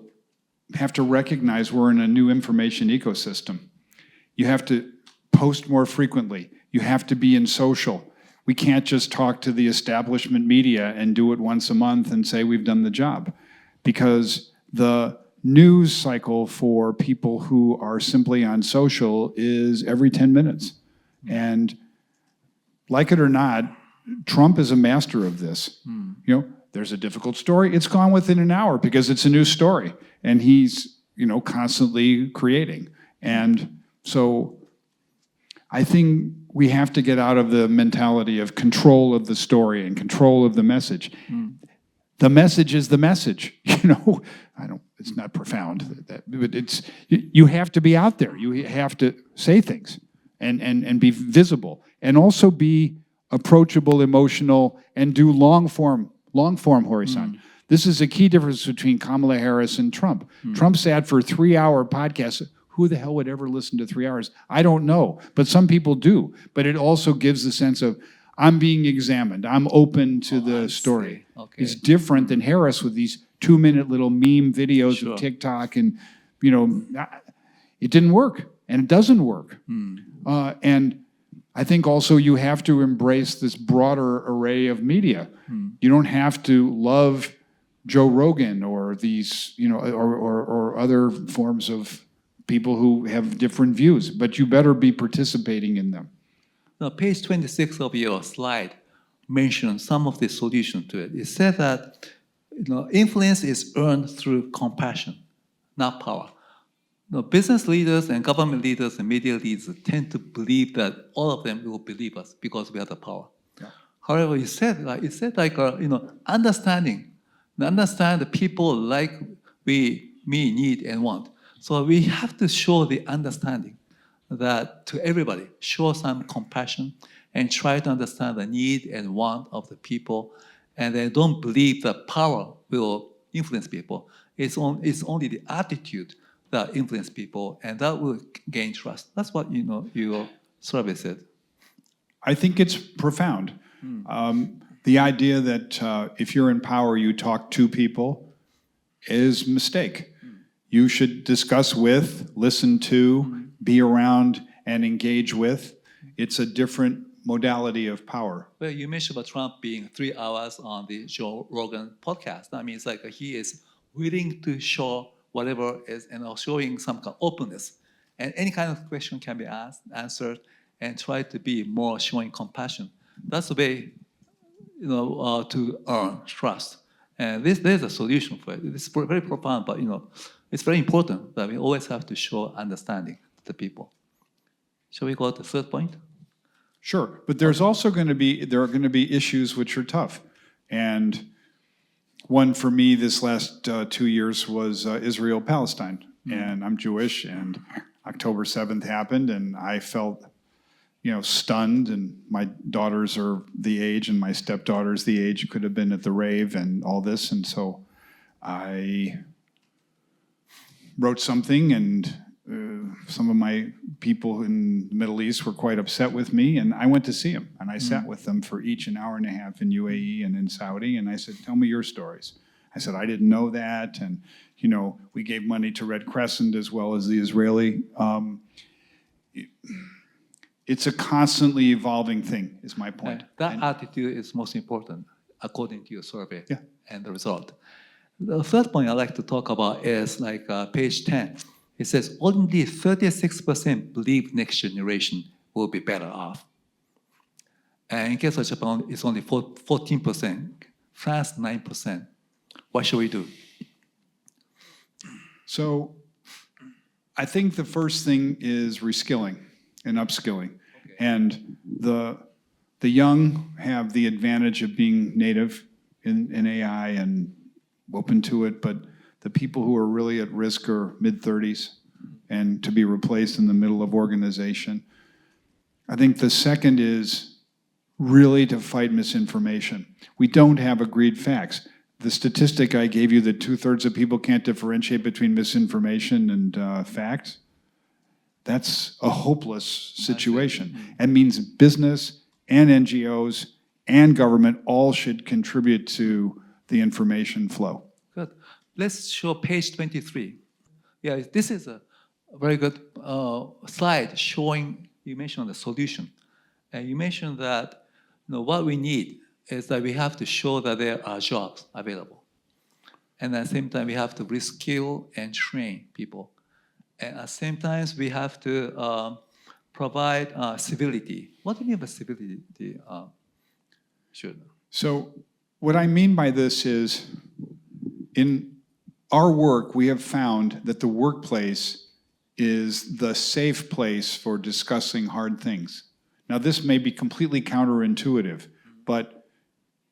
have to recognize we're in a new information ecosystem. You have to post more frequently. You have to be in social. We can't just talk to the establishment media and do it once a month and say we've done the job, because the news cycle for people who are simply on social is every 10 minutes. And like it or not, Trump is a master of this. There's a difficult story, it's gone within an hour because it's a new story, and he's constantly creating. And so I think we have to get out of the mentality of control of the story and control of the message. The message is the message. It's not profound, but you have to be out there. You have to say things and be visible, and also be approachable, emotional, and do long form, Hori-san. This is a key difference between Kamala Harris and Trump. Trump sat for 3-hour podcasts. Who the hell would ever listen to 3 hours? I don't know, but some people do. But it also gives the sense of, I'm being examined. I'm open to the story. Okay. It's different than Harris with these 2-minute little meme videos of TikTok, and it didn't work, and it doesn't work. And I think also you have to embrace this broader array of media. You don't have to love Joe Rogan or these, or other forms of people who have different views, but you better be participating in them. Now, page 26 of your slide mentions some of the solution to it. It said that influence is earned through compassion, not power. Business leaders and government leaders and media leaders tend to believe that all of them will believe us because we have the power. Yeah. However, it said understand the people like me need and want. So we have to show the understanding that to everybody, show some compassion and try to understand the need and want of the people, and they don't believe that power will influence people. It's only the attitude that influence people, and that will gain trust. That's what your survey said. I think it's profound. The idea that if you're in power, you talk to people is a mistake. You should discuss with, listen to, be around, and engage with. It's a different modality of power. Well, you mentioned about Trump being 3 hours on the Joe Rogan podcast. I mean, it's like he is willing to show whatever is, and showing some kind of openness. And any kind of question can be asked, answered, and try to be more showing compassion. That's the way, to earn trust. And there's a solution for it. It's very profound, but it's very important that we always have to show understanding to the people. Shall we go to the third point? Sure, but there's also going to be issues which are tough, and one for me this last 2 years was Israel-Palestine. And I'm Jewish, and October 7th happened, and I felt, stunned, and my daughters are the age, and my stepdaughter's the age, could have been at the rave and all this, and so I wrote something, and some of my people in the Middle East were quite upset with me, and I went to see them, and I sat with them for each an hour and a half in UAE and in Saudi, and I said, tell me your stories. I said, I didn't know that, and we gave money to Red Crescent as well as the Israeli. It's a constantly evolving thing, is my point. That attitude is most important, according to your survey and the result. The third point I'd like to talk about is like page 10. It says only 36% believe next generation will be better off. And in case of Japan, it's only 14%, France 9%. What should we do? So I think the first thing is reskilling and upskilling. Okay. And the young have the advantage of being native in AI and open to it, but the people who are really at risk are mid-30s and to be replaced in the middle of organization. I think the second is really to fight misinformation. We don't have agreed facts. The statistic I gave you that 2/3 of people can't differentiate between misinformation and facts, that's a hopeless situation. It means business and NGOs and government all should contribute to the information flow. Good. Let's show page 23. Yeah, this is a very good slide showing, you mentioned the solution. And you mentioned that what we need is that we have to show that there are jobs available. And at the same time, we have to reskill and train people. And at the same time, we have to provide civility. What do you mean by civility? So what I mean by this is, in our work, we have found that the workplace is the safe place for discussing hard things. Now, this may be completely counterintuitive, but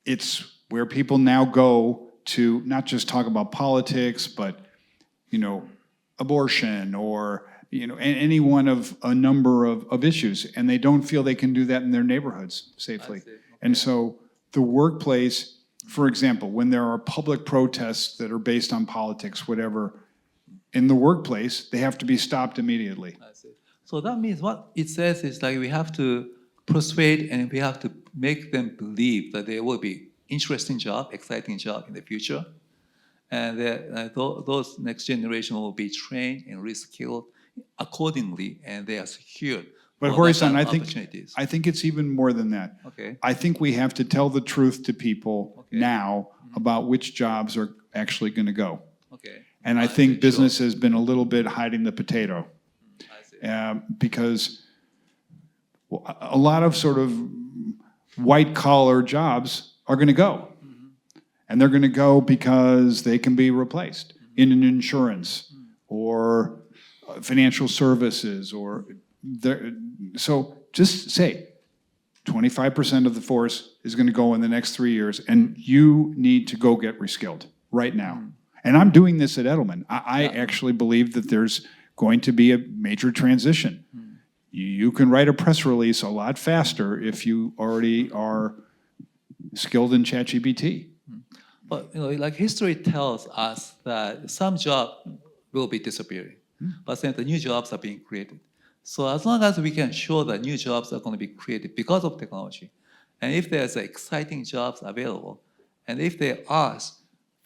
it's where people now go to not just talk about politics, but, abortion or, any one of a number of issues. And they don't feel they can do that in their neighborhoods safely. Okay. And so the workplace, for example, when there are public protests that are based on politics, whatever, in the workplace, they have to be stopped immediately. I see. So that means what it says is like we have to persuade and we have to make them believe that there will be interesting job, exciting job in the future. And those next generation will be trained and reskilled accordingly, and they are secured. But Hori-san, I think it's even more than that. Okay. I think we have to tell the truth to people now about which jobs are actually going to go. Okay. And I think business has been a little bit hiding the potato. I see. Because a lot of sort of white-collar jobs are going to go. And they're going to go because they can be replaced in an insurance or financial services or so just say 25% of the force is going to go in the next 3 years, and you need to go get reskilled right now. And I'm doing this at Edelman. I actually believe that there's going to be a major transition. You can write a press release a lot faster if you already are skilled in ChatGPT. But like history tells us that some jobs will be disappearing, but then the new jobs are being created. So as long as we can show that new jobs are going to be created because of technology, and if there's exciting jobs available, and if they are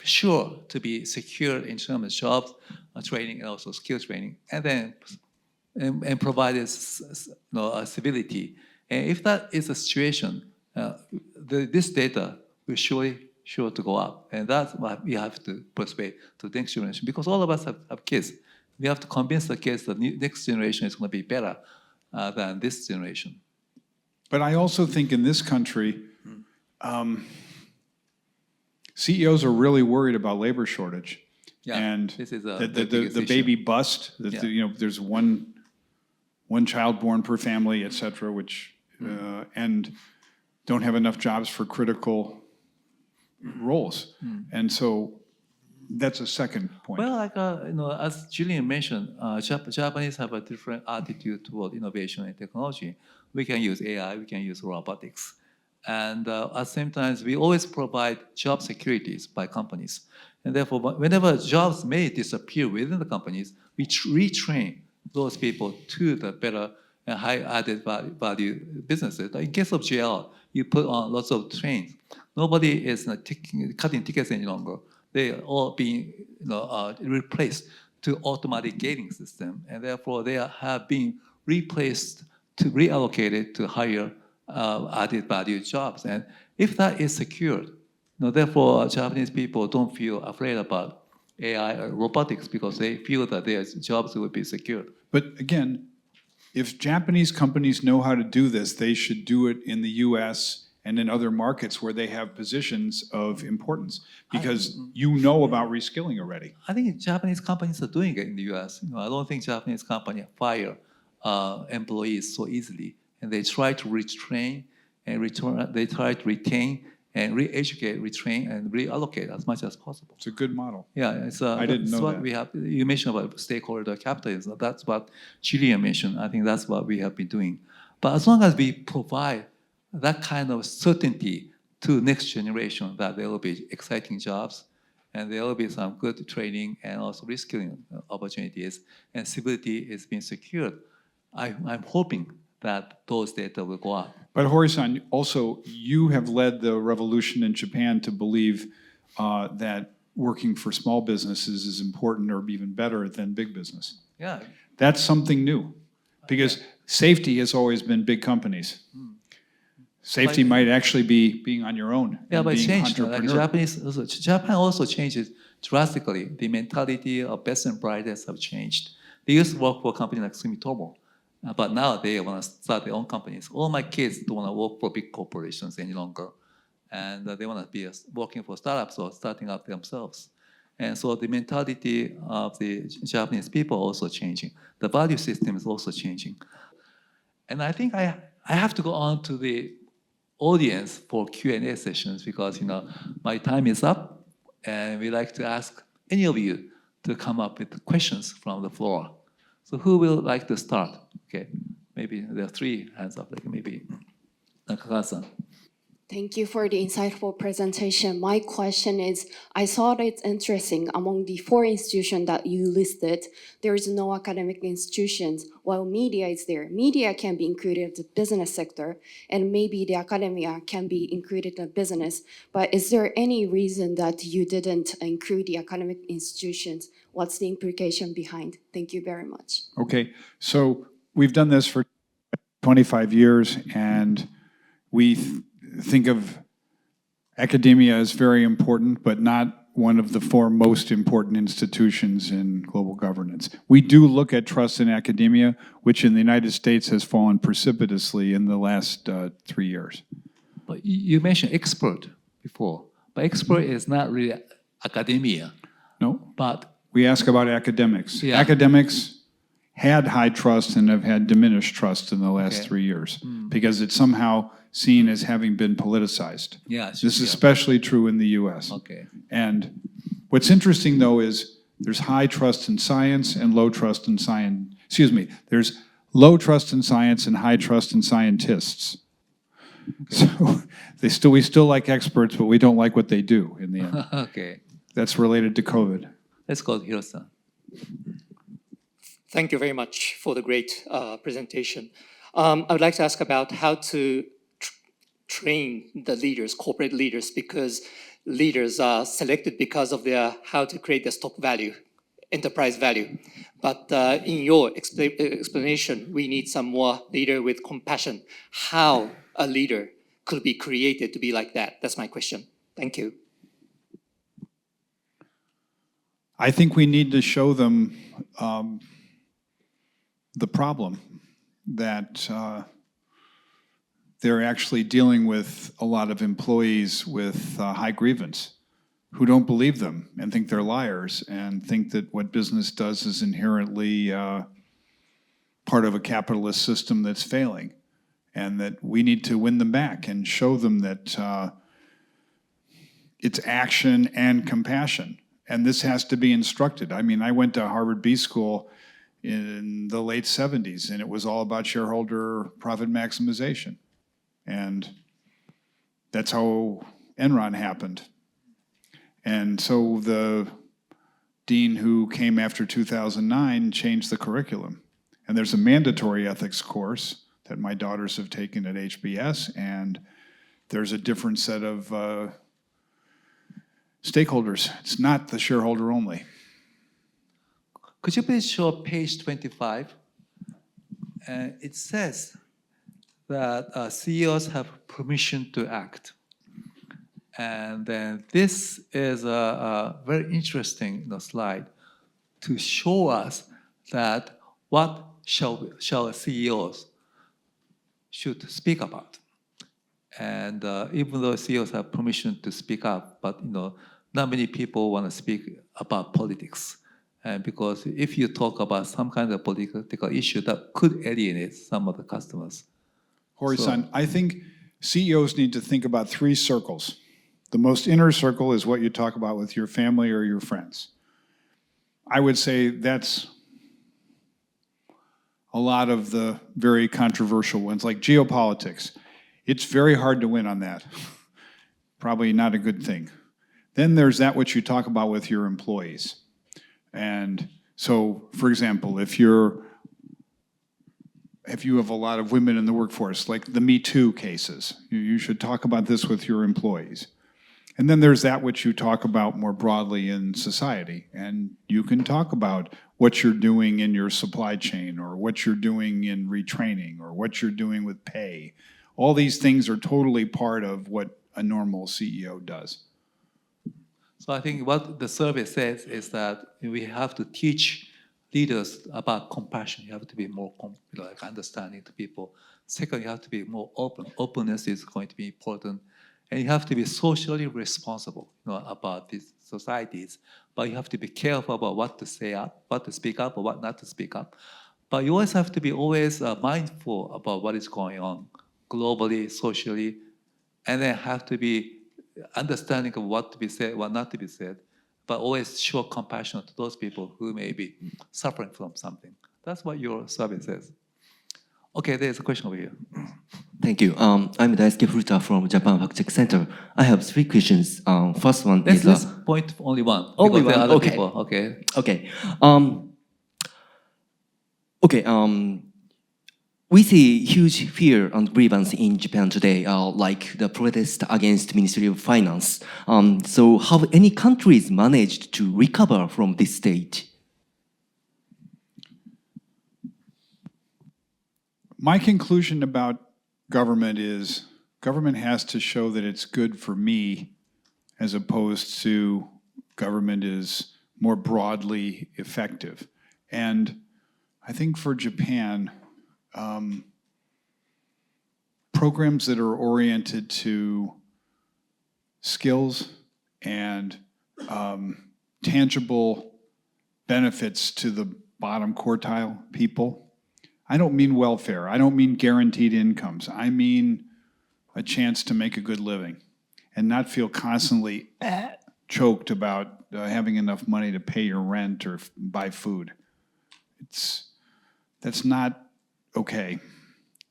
sure to be secured in terms of jobs, training, and also skill training, and then and provide civility. And if that is the situation, this data will sure to go up. And that's what we have to persuade to the next generation. Because all of us have kids. We have to convince the kids that the next generation is going to be better than this generation. But I also think in this country, CEOs are really worried about labor shortage. Yeah, and this is the baby bust, there's one child born per family, et cetera, which, and don't have enough jobs for critical roles. And so that's a second point. Well, like as Julian mentioned, Japanese have a different attitude toward innovation and technology. We can use AI, we can use robotics, and at the same time, we always provide job securities by companies. And therefore, whenever jobs may disappear within the companies, we retrain those people to the better and high added value businesses. In case of JL, you put on lots of trains. Nobody is cutting tickets any longer. They are all being replaced to automatic gating system, and therefore they have been replaced to reallocated to higher added value jobs. And if that is secured, therefore Japanese people don't feel afraid about AI or robotics because they feel that their jobs will be secured. But again, if Japanese companies know how to do this, they should do it in the US and in other markets where they have positions of importance, because you know about reskilling already. I think Japanese companies are doing it in the US. I don't think Japanese companies fire employees so easily. And they try to retrain and they try to retain and re-educate, retrain, and reallocate as much as possible. It's a good model. Yeah, I didn't know what that. we have. You mentioned about stakeholder capitalism. That's what Julian mentioned. I think that's what we have been doing. But as long as we provide that kind of certainty to next generation that there will be exciting jobs and there will be some good training and also reskilling opportunities and civility is being secured, I'm hoping that those data will go up. But Hori-san, also, you have led the revolution in Japan to believe that working for small businesses is important or even better than big business. Yeah. That's something new, because safety has always been big companies. Safety might actually be being on your own. Yeah, and but it being changed. Like entrepreneurial. Japan also changes drastically. The mentality of best and brightest have changed. They used to work for a company like Sumitomo, but now they want to start their own companies. All my kids don't want to work for big corporations any longer, and they want to be working for startups or starting up themselves. And so the mentality of the Japanese people also changing. The value system is also changing. And I think I have to go on to the audience for Q&A sessions because my time is up, and we like to ask any of you to come up with questions from the floor. So who will like to start? Okay, maybe there are 3 hands up, like maybe Nakagawa-san. Thank you for the insightful presentation. My question is, I thought it's interesting among the 4 institutions that you listed, there is no academic institutions, while media is there. Media can be included in the business sector, and maybe the academia can be included in business. But is there any reason that you didn't include the academic institutions? What's the implication behind? Thank you very much. Okay, so we've done this for 25 years, and we think of academia as very important, but not one of the 4 most important institutions in global governance. We do look at trust in academia, which in the United States has fallen precipitously in the last 3 years. But you mentioned expert before, but expert is not really academia. No, But we ask about academics. Yeah. Academics had high trust and have had diminished trust in the last 3 years because it's somehow seen as having been politicized. yeah, This is especially true in the US. okay. And what's interesting, though, is there's high trust in science and low trust in science. Excuse me, there's low trust in science and high trust in scientists. So we still like experts, but we don't like what they do in the end. Okay. That's related to COVID. Let's go to Hiroshi-san. Thank you very much for the great presentation. I would like to ask about how to train the leaders, corporate leaders, because leaders are selected because of their how to create the stock value, enterprise value. But in your explanation, we need some more leader with compassion. How a leader could be created to be like that? That's my question. Thank you. I think we need to show them the problem that they're actually dealing with a lot of employees with high grievance who don't believe them and think they're liars and think that what business does is inherently part of a capitalist system that's failing, and that we need to win them back and show them that it's action and compassion. And this has to be instructed. I mean, I went to Harvard B School in the late 70s, and it was all about shareholder profit maximization. And that's how Enron happened. And so the dean who came after 2009 changed the curriculum. And there's a mandatory ethics course that my daughters have taken at HBS, and there's a different set of stakeholders. It's not the shareholder only. Could you please show page 25? It says that CEOs have permission to act. And then this is a very interesting slide to show us that what shall CEOs should speak about. And even though CEOs have permission to speak up, but not many people want to speak about politics. And because if you talk about some kind of political issue, that could alienate some of the customers. Hori-san, I think CEOs need to think about 3 circles. The most inner circle is what you talk about with your family or your friends. I would say that's a lot of the very controversial ones, like geopolitics. It's very hard to win on that. Probably not a good thing. Then there's that which you talk about with your employees. And so, for example, if you have a lot of women in the workforce, like the Me Too cases, you should talk about this with your employees. And then there's that which you talk about more broadly in society. And you can talk about what you're doing in your supply chain, or what you're doing in retraining, or what you're doing with pay. All these things are totally part of what a normal CEO does. So I think what the survey says is that we have to teach leaders about compassion. You have to be more understanding to people. Second, you have to be more open. Openness is going to be important. And you have to be socially responsible about these societies. But you have to be careful about what to say up, what to speak up, or what not to speak up. But you always have to be mindful about what is going on globally, socially, and then have to be understanding of what to be said, what not to be said, but always show compassion to those people who may be suffering from something. That's what your survey says. Okay, there's a question over here. Thank you. I'm Daisuke Furuta from Japan Fact Check Center. I have 3 questions. First one is... Let's point only one. Only because one, there are other okay. people. Okay. Okay. We see huge fear and grievance in Japan today, like the protest against Ministry of Finance. So have any countries managed to recover from this state? My conclusion about government is government has to show that it's good for me, as opposed to government is more broadly effective. And I think for Japan, programs that are oriented to skills and tangible benefits to the bottom quartile people. I don't mean welfare. I don't mean guaranteed incomes. I mean a chance to make a good living and not feel constantly choked about having enough money to pay your rent or buy food. That's not okay.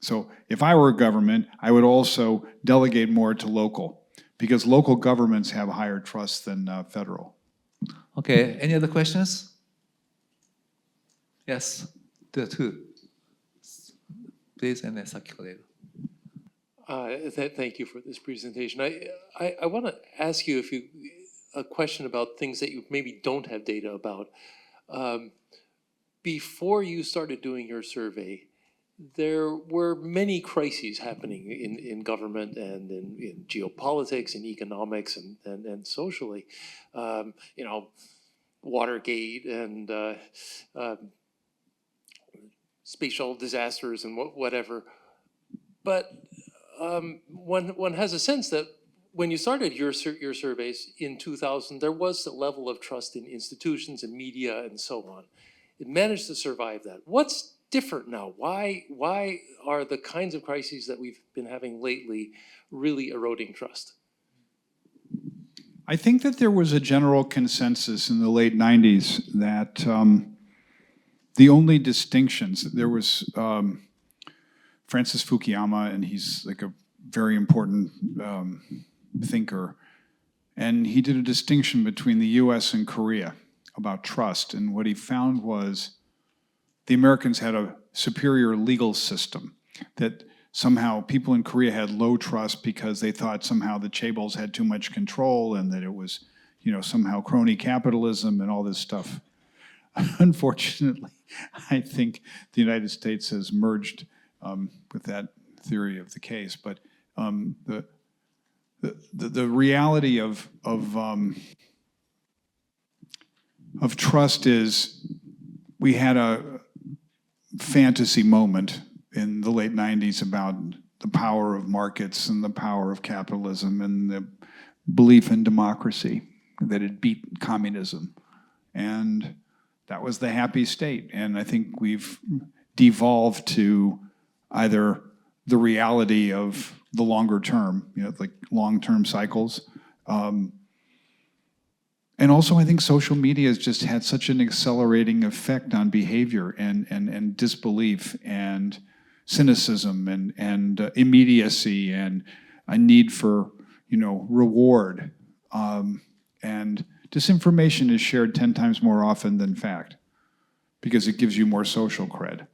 So if I were a government, I would also delegate more to local, because local governments have higher trust than federal. Okay, any other questions? Yes, there are 2. Please, and then circulate. Thank you for this presentation. I want to ask you a question about things that you maybe don't have data about. Before you started doing your survey, there were many crises happening in government and in geopolitics and economics and socially. Watergate and spatial disasters and whatever. But one has a sense that when you started your surveys in 2000, there was a level of trust in institutions and media and so on. It managed to survive that. What's different now? Why are the kinds of crises that we've been having lately really eroding trust? I think that there was a general consensus in the late 90s that the only distinctions, there was Francis Fukuyama, and he's like a very important thinker, and he did a distinction between the US and Korea about trust, and what he found was the Americans had a superior legal system, that somehow people in Korea had low trust because they thought somehow the chaebols had too much control and that it was, somehow crony capitalism and all this stuff. Unfortunately, I think the United States has merged with that theory of the case. But the reality of trust is we had a fantasy moment in the late 90s about the power of markets and the power of capitalism and the belief in democracy, that it beat communism. And that was the happy state. And I think we've devolved to either the reality of the longer term, like long-term cycles. And also, I think social media has just had such an accelerating effect on behavior and disbelief and cynicism and immediacy and a need for, reward. And disinformation is shared 10 times more often than fact because it gives you more social cred.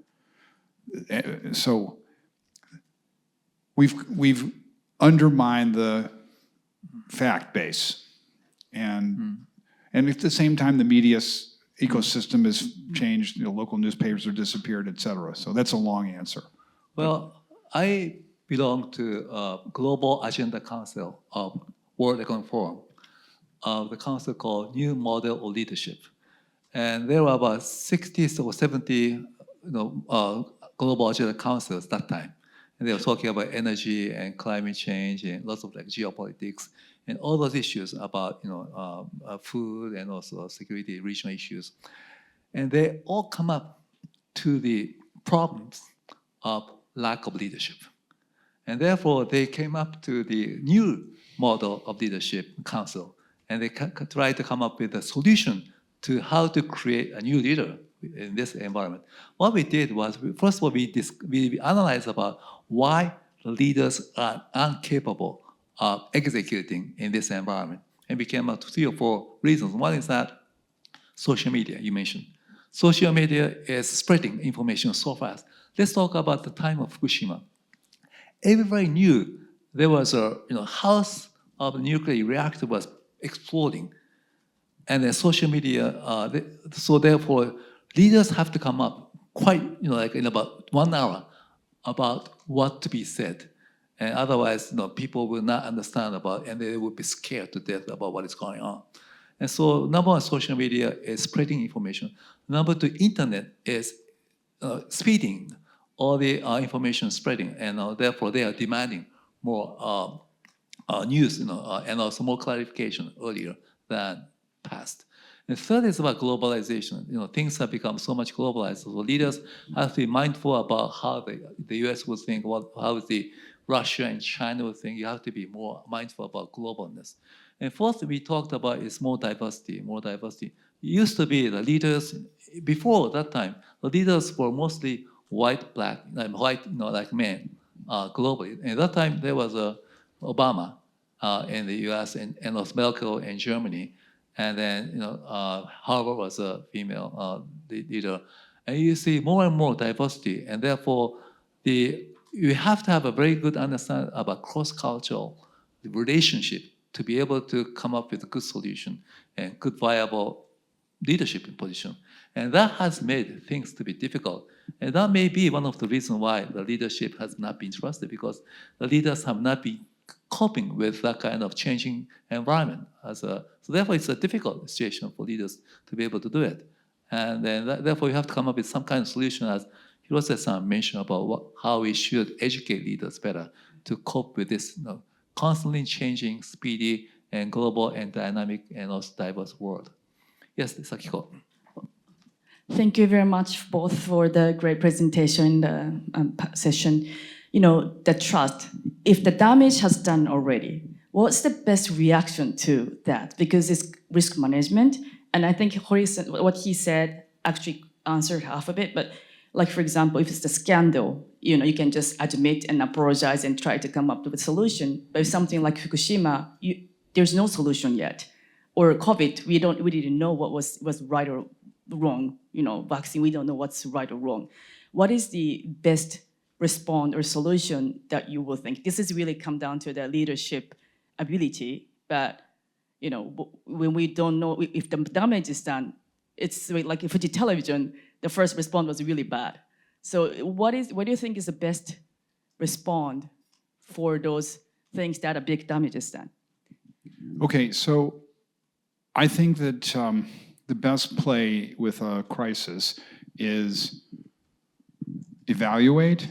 So we've undermined the fact base, and at the same time, the media ecosystem has changed. Local newspapers are disappeared, et cetera. So that's a long answer. Well, I belong to Global Agenda Council of World Economic Forum, the council called New Model of Leadership. And there were about 60 or 70 global agenda councils that time. And they were talking about energy and climate change and lots of geopolitics and all those issues about food and also security, regional issues. And they all come up to the problems of lack of leadership. And therefore, they came up to the new model of leadership council, and they tried to come up with a solution to how to create a new leader in this environment. What we did was, first of all, we analyzed about why the leaders are incapable of executing in this environment. And we came up to 3 or 4 reasons. One is that social media, you mentioned. Social media is spreading information so fast. Let's talk about the time of Fukushima. Everybody knew there was a house of a nuclear reactor was exploding. And then social media, so therefore, leaders have to come up quite, in about 1 hour about what to be said. And otherwise, people will not understand about, and they will be scared to death about what is going on. And so, number one, social media is spreading information. Number 2, internet is speeding all the information spreading, and therefore they are demanding more news, and also more clarification earlier than past. And third is about globalization. Things have become so much globalized. So leaders have to be mindful about how the US would think, how the Russia and China would think. You have to be more mindful about globalness. And fourth, we talked about is more diversity, more diversity. It used to be the leaders, before that time, the leaders were mostly white, black, like men globally. And at that time, there was Obama in the US and was Merkel in Germany. And then, Harvard was a female leader. And you see more and more diversity. And therefore, you have to have a very good understanding about cross-cultural relationship to be able to come up with a good solution and good viable leadership position. And that has made things to be difficult. And that may be one of the reasons why the leadership has not been trusted, because the leaders have not been coping with that kind of changing environment. So therefore, it's a difficult situation for leaders to be able to do it. And then therefore, you have to come up with some kind of solution, as Hirose-san mentioned, about how we should educate leaders better to cope with this constantly changing, speedy, and global and dynamic and also diverse world. Yes, Sakiko. Thank you very much both for the great presentation, the session. The trust, if the damage has done already, What's the best reaction to that? Because it's risk management, and I think what he said actually answered half of it. But like, for example, if it's a scandal, you can just admit and apologize and try to come up with a solution. But if something like Fukushima, there's no solution yet. Or COVID, we didn't know what was right or wrong. Vaccine, we don't know what's right or wrong. What is the best response or solution that you will think? This is really come down to the leadership ability, but when we don't know if the damage is done, it's like if it's television, the first response was really bad. So what do you think is the best response for those things that a big damage is done? Okay, so I think that the best play with a crisis is evaluate,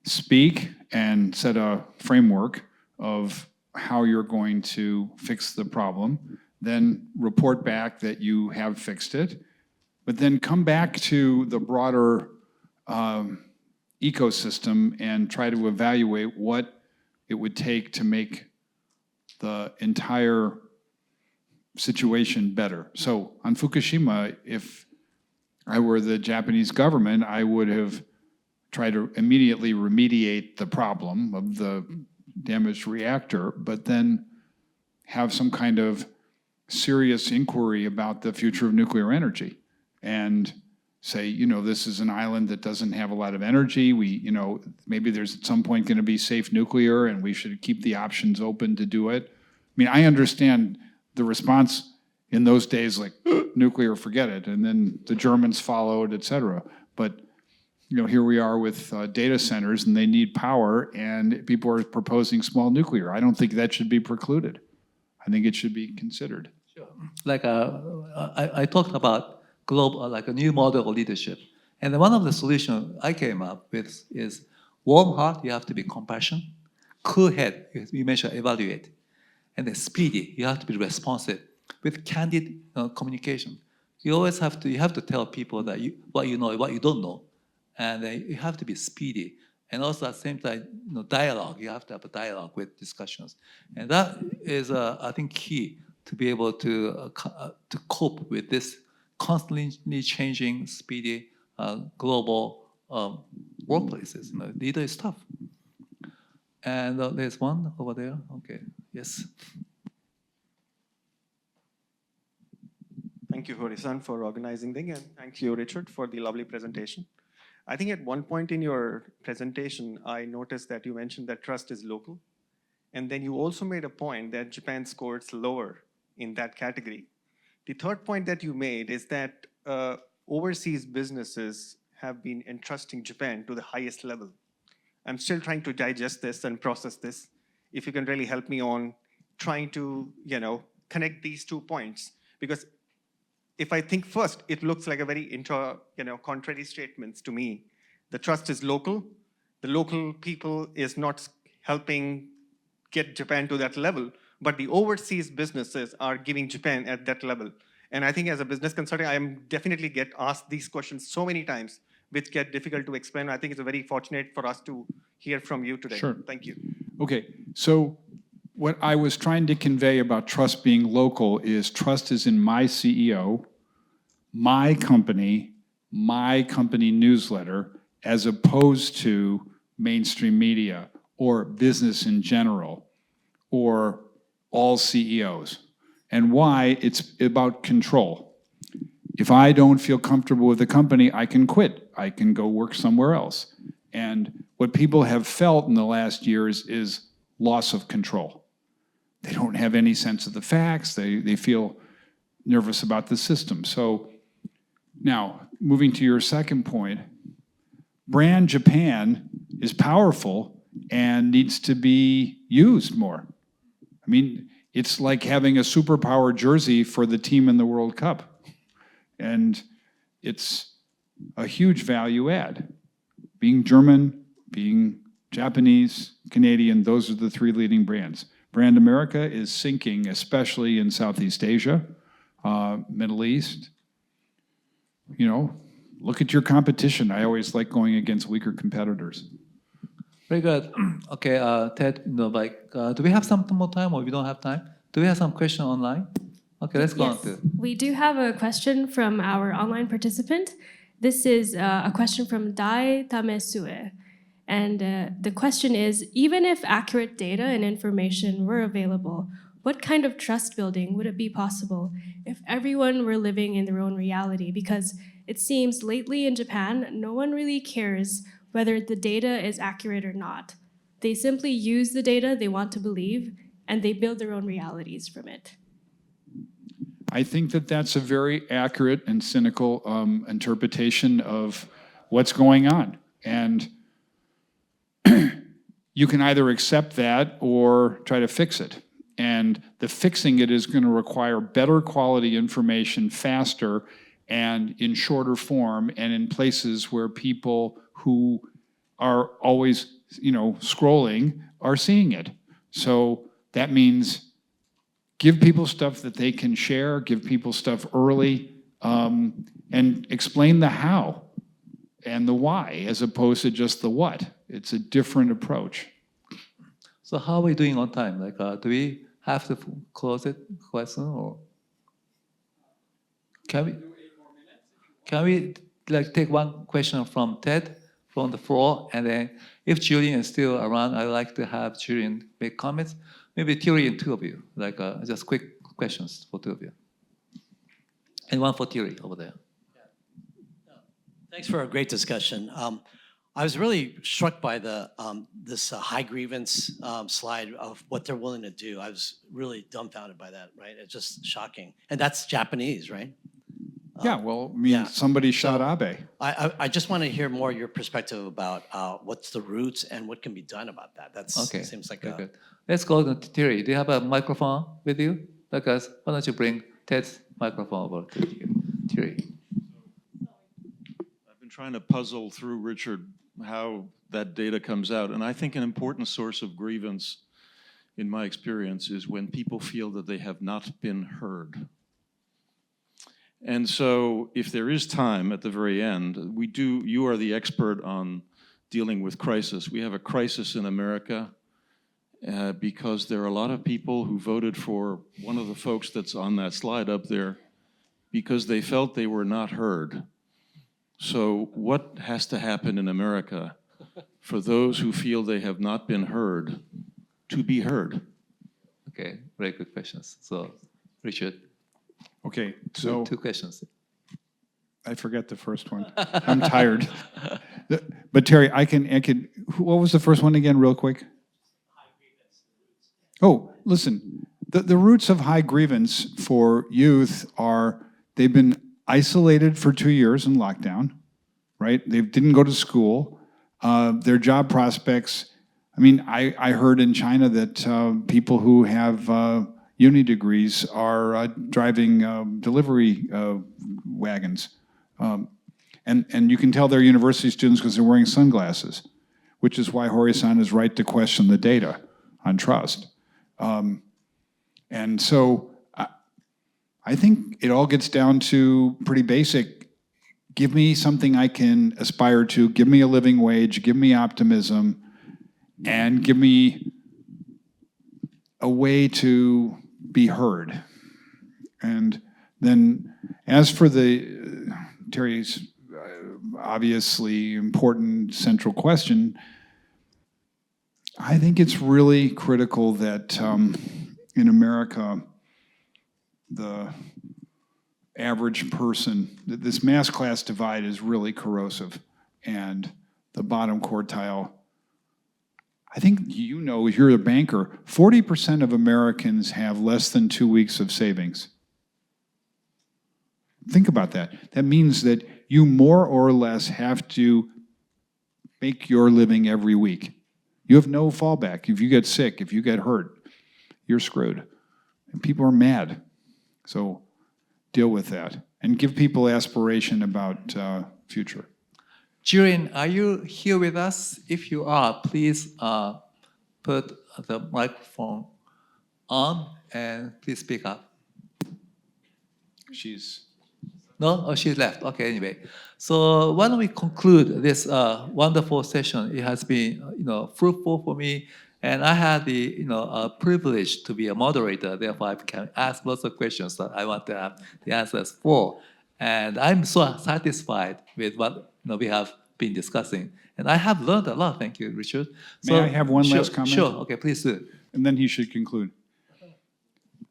speak, and set a framework of how you're going to fix the problem, then report back that you have fixed it, but then come back to the broader ecosystem and try to evaluate what it would take to make the entire situation better. So on Fukushima, if I were the Japanese government, I would have tried to immediately remediate the problem of the damaged reactor, but then have some kind of serious inquiry about the future of nuclear energy and say, this is an island that doesn't have a lot of energy. Maybe there's at some point going to be safe nuclear and we should keep the options open to do it. I mean, I understand the response in those days, like nuclear, forget it. And then the Germans followed, et cetera. But here we are with data centers and they need power and people are proposing small nuclear. I don't think that should be precluded. I think it should be considered. Sure. Like I talked about global, like a new model of leadership. And one of the solutions I came up with is warm heart, you have to be compassionate. Cool head, you mentioned evaluate. And then speedy, you have to be responsive with candid communication. You always have to tell people that what you know, what you don't know. And you have to be speedy. And also at the same time, dialogue, you have to have a dialogue with discussions. And that is, I think, key to be able to cope with this constantly changing, speedy, global workplaces. Leader is tough. And there's one over there. Okay, yes. Thank you, Hori-san, for organizing the thing, and thank you, Richard, for the lovely presentation. I think at one point in your presentation, I noticed that you mentioned that trust is local, and then you also made a point that Japan scores lower in that category. The third point that you made is that overseas businesses have been entrusting Japan to the highest level. I'm still trying to digest this and process this. If you can really help me on trying to, connect these 2 points, because if I think first, it looks like a very contrary statements to me. The trust is local. The local people is not helping get Japan to that level, but the overseas businesses are giving Japan at that level. And I think as a business consultant, I am definitely get asked these questions so many times, which get difficult to explain. I think it's very fortunate for us to hear from you today. Sure. Thank you. Okay, so what I was trying to convey about trust being local is trust is in my CEO, my company newsletter, as opposed to mainstream media or business in general or all CEOs. And why? It's about control. If I don't feel comfortable with the company, I can quit. I can go work somewhere else. And what people have felt in the last years is loss of control. They don't have any sense of the facts. They feel nervous about the system. So now, moving to your second point, brand Japan is powerful and needs to be used more. I mean, it's like having a superpower jersey for the team in the World Cup. And it's a huge value add. Being German, being Japanese, Canadian, those are the 3 leading brands. Brand America is sinking, especially in Southeast Asia, Middle East. Look at your competition. I always like going against weaker competitors. Very good. Okay, Ted, do we have some more time or we don't have time? Do we have some question online? Okay, let's go on to. We do have a question from our online participant. This is a question from Dai Tamesue. And the question is, even if accurate data and information were available, what kind of trust building would it be possible if everyone were living in their own reality? Because it seems lately in Japan, no one really cares whether the data is accurate or not. They simply use the data they want to believe, and they build their own realities from it. I think that that's a very accurate and cynical interpretation of what's going on. And you can either accept that or try to fix it. And the fixing it is going to require better quality information faster and in shorter form and in places where people who are always, scrolling are seeing it. So that means give people stuff that they can share, give people stuff early, and explain the how and the why as opposed to just the what. It's a different approach. So how are we doing on time? Do we have to close it question or can we take one question from Ted from the floor, and then if Julian is still around, I'd like to have Julian make comments. Maybe Thierry and two of you, just quick questions for two of you. And one for Thierry over there. Thanks for a great discussion. I was really struck by the this high grievance slide of what they're willing to do. I was really dumbfounded by that, right? It's just shocking. And that's Japanese, right? Yeah, somebody shot Abe. I just want to hear more your perspective about what's the roots and what can be done about that. Seems like good. Let's go to Thierry. Do you have a microphone with you? Because why don't you bring Ted's microphone over to Thierry? I've been trying to puzzle through, Richard, how that data comes out. And I think an important source of grievance, in my experience, is when people feel that they have not been heard. And so if there is time at the very end, you are the expert on dealing with crisis. We have a crisis in America because there are a lot of people who voted for one of the folks that's on that slide up there because they felt they were not heard. So what has to happen in America for those who feel they have not been heard to be heard? Okay, very good questions. So, Richard. Okay, so two questions. I forget the first one. I'm tired. But Terry, I can. What was the first one again, real quick? Oh, listen. The roots of high grievance for youth are they've been isolated for 2 years in lockdown, right? They didn't go to school. Their job prospects. I heard in China that people who have uni degrees are driving delivery wagons. And you can tell they're university students because they're wearing sunglasses, which is why Hori-san is right to question the data on trust. And so I think it all gets down to pretty basic. Give me something I can aspire to, give me a living wage, give me optimism, and give me a way to be heard. And then as for Terry's obviously important central question, I think it's really critical that in America, the average person, this mass class divide is really corrosive, and the bottom quartile, I think you're a banker, 40% of Americans have less than 2 weeks of savings. Think about that. That means that you more or less have to make your living every week. You have no fallback. If you get sick, if you get hurt, you're screwed. And people are mad. So deal with that and give people aspiration about future. Julian, are you here with us? If you are, please put the microphone on and please speak up. No? Oh, she left. Okay, anyway. So why don't we conclude this wonderful session? It has been, fruitful for me, and I had the, privilege to be a moderator. Therefore, I can ask lots of questions that I want to have the answers for. And I'm so satisfied with what we have been discussing. And I have learned a lot. Thank you, Richard. May I have one last comment? Sure. Okay, please do. And then he should conclude.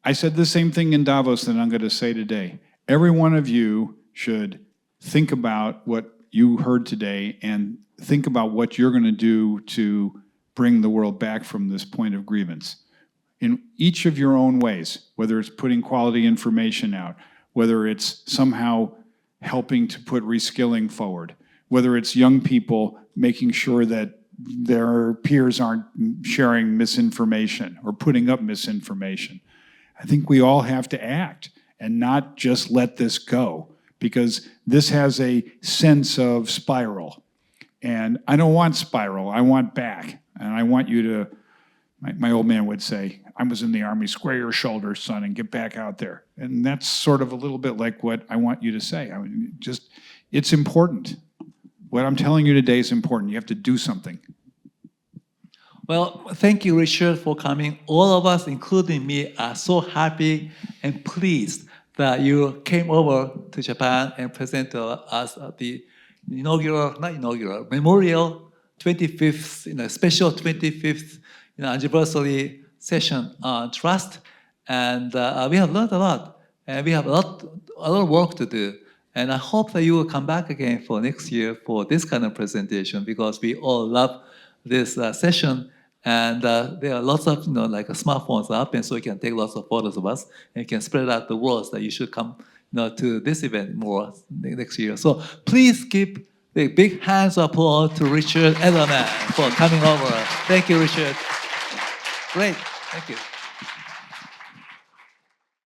I said the same thing in Davos that I'm going to say today. Every one of you should think about what you heard today and think about what you're going to do to bring the world back from this point of grievance. In each of your own ways, whether it's putting quality information out, whether it's somehow helping to put reskilling forward, whether it's young people making sure that their peers aren't sharing misinformation or putting up misinformation. I think we all have to act and not just let this go, because this has a sense of spiral. And I don't want spiral, I want back. And I want you to, my old man would say, I was in the Army, square your shoulders, son, and get back out there. And that's sort of a little bit like what I want you to say. I mean, just, it's important. What I'm telling you today is important. You have to do something. Well, thank you, Richard, for coming. All of us, including me, are so happy and pleased that you came over to Japan and presented to us the memorial 25th, special 25th anniversary session on trust. And we have learned a lot. And we have a lot of work to do. And I hope that you will come back again for next year for this kind of presentation, because we all love this session. And there are lots of, smartphones up, and so you can take lots of photos of us, and you can spread out the words that you should come to this event more next year. So please give a big hands of applause to Richard Edelman for coming over. Thank you, Richard. Great. Thank you.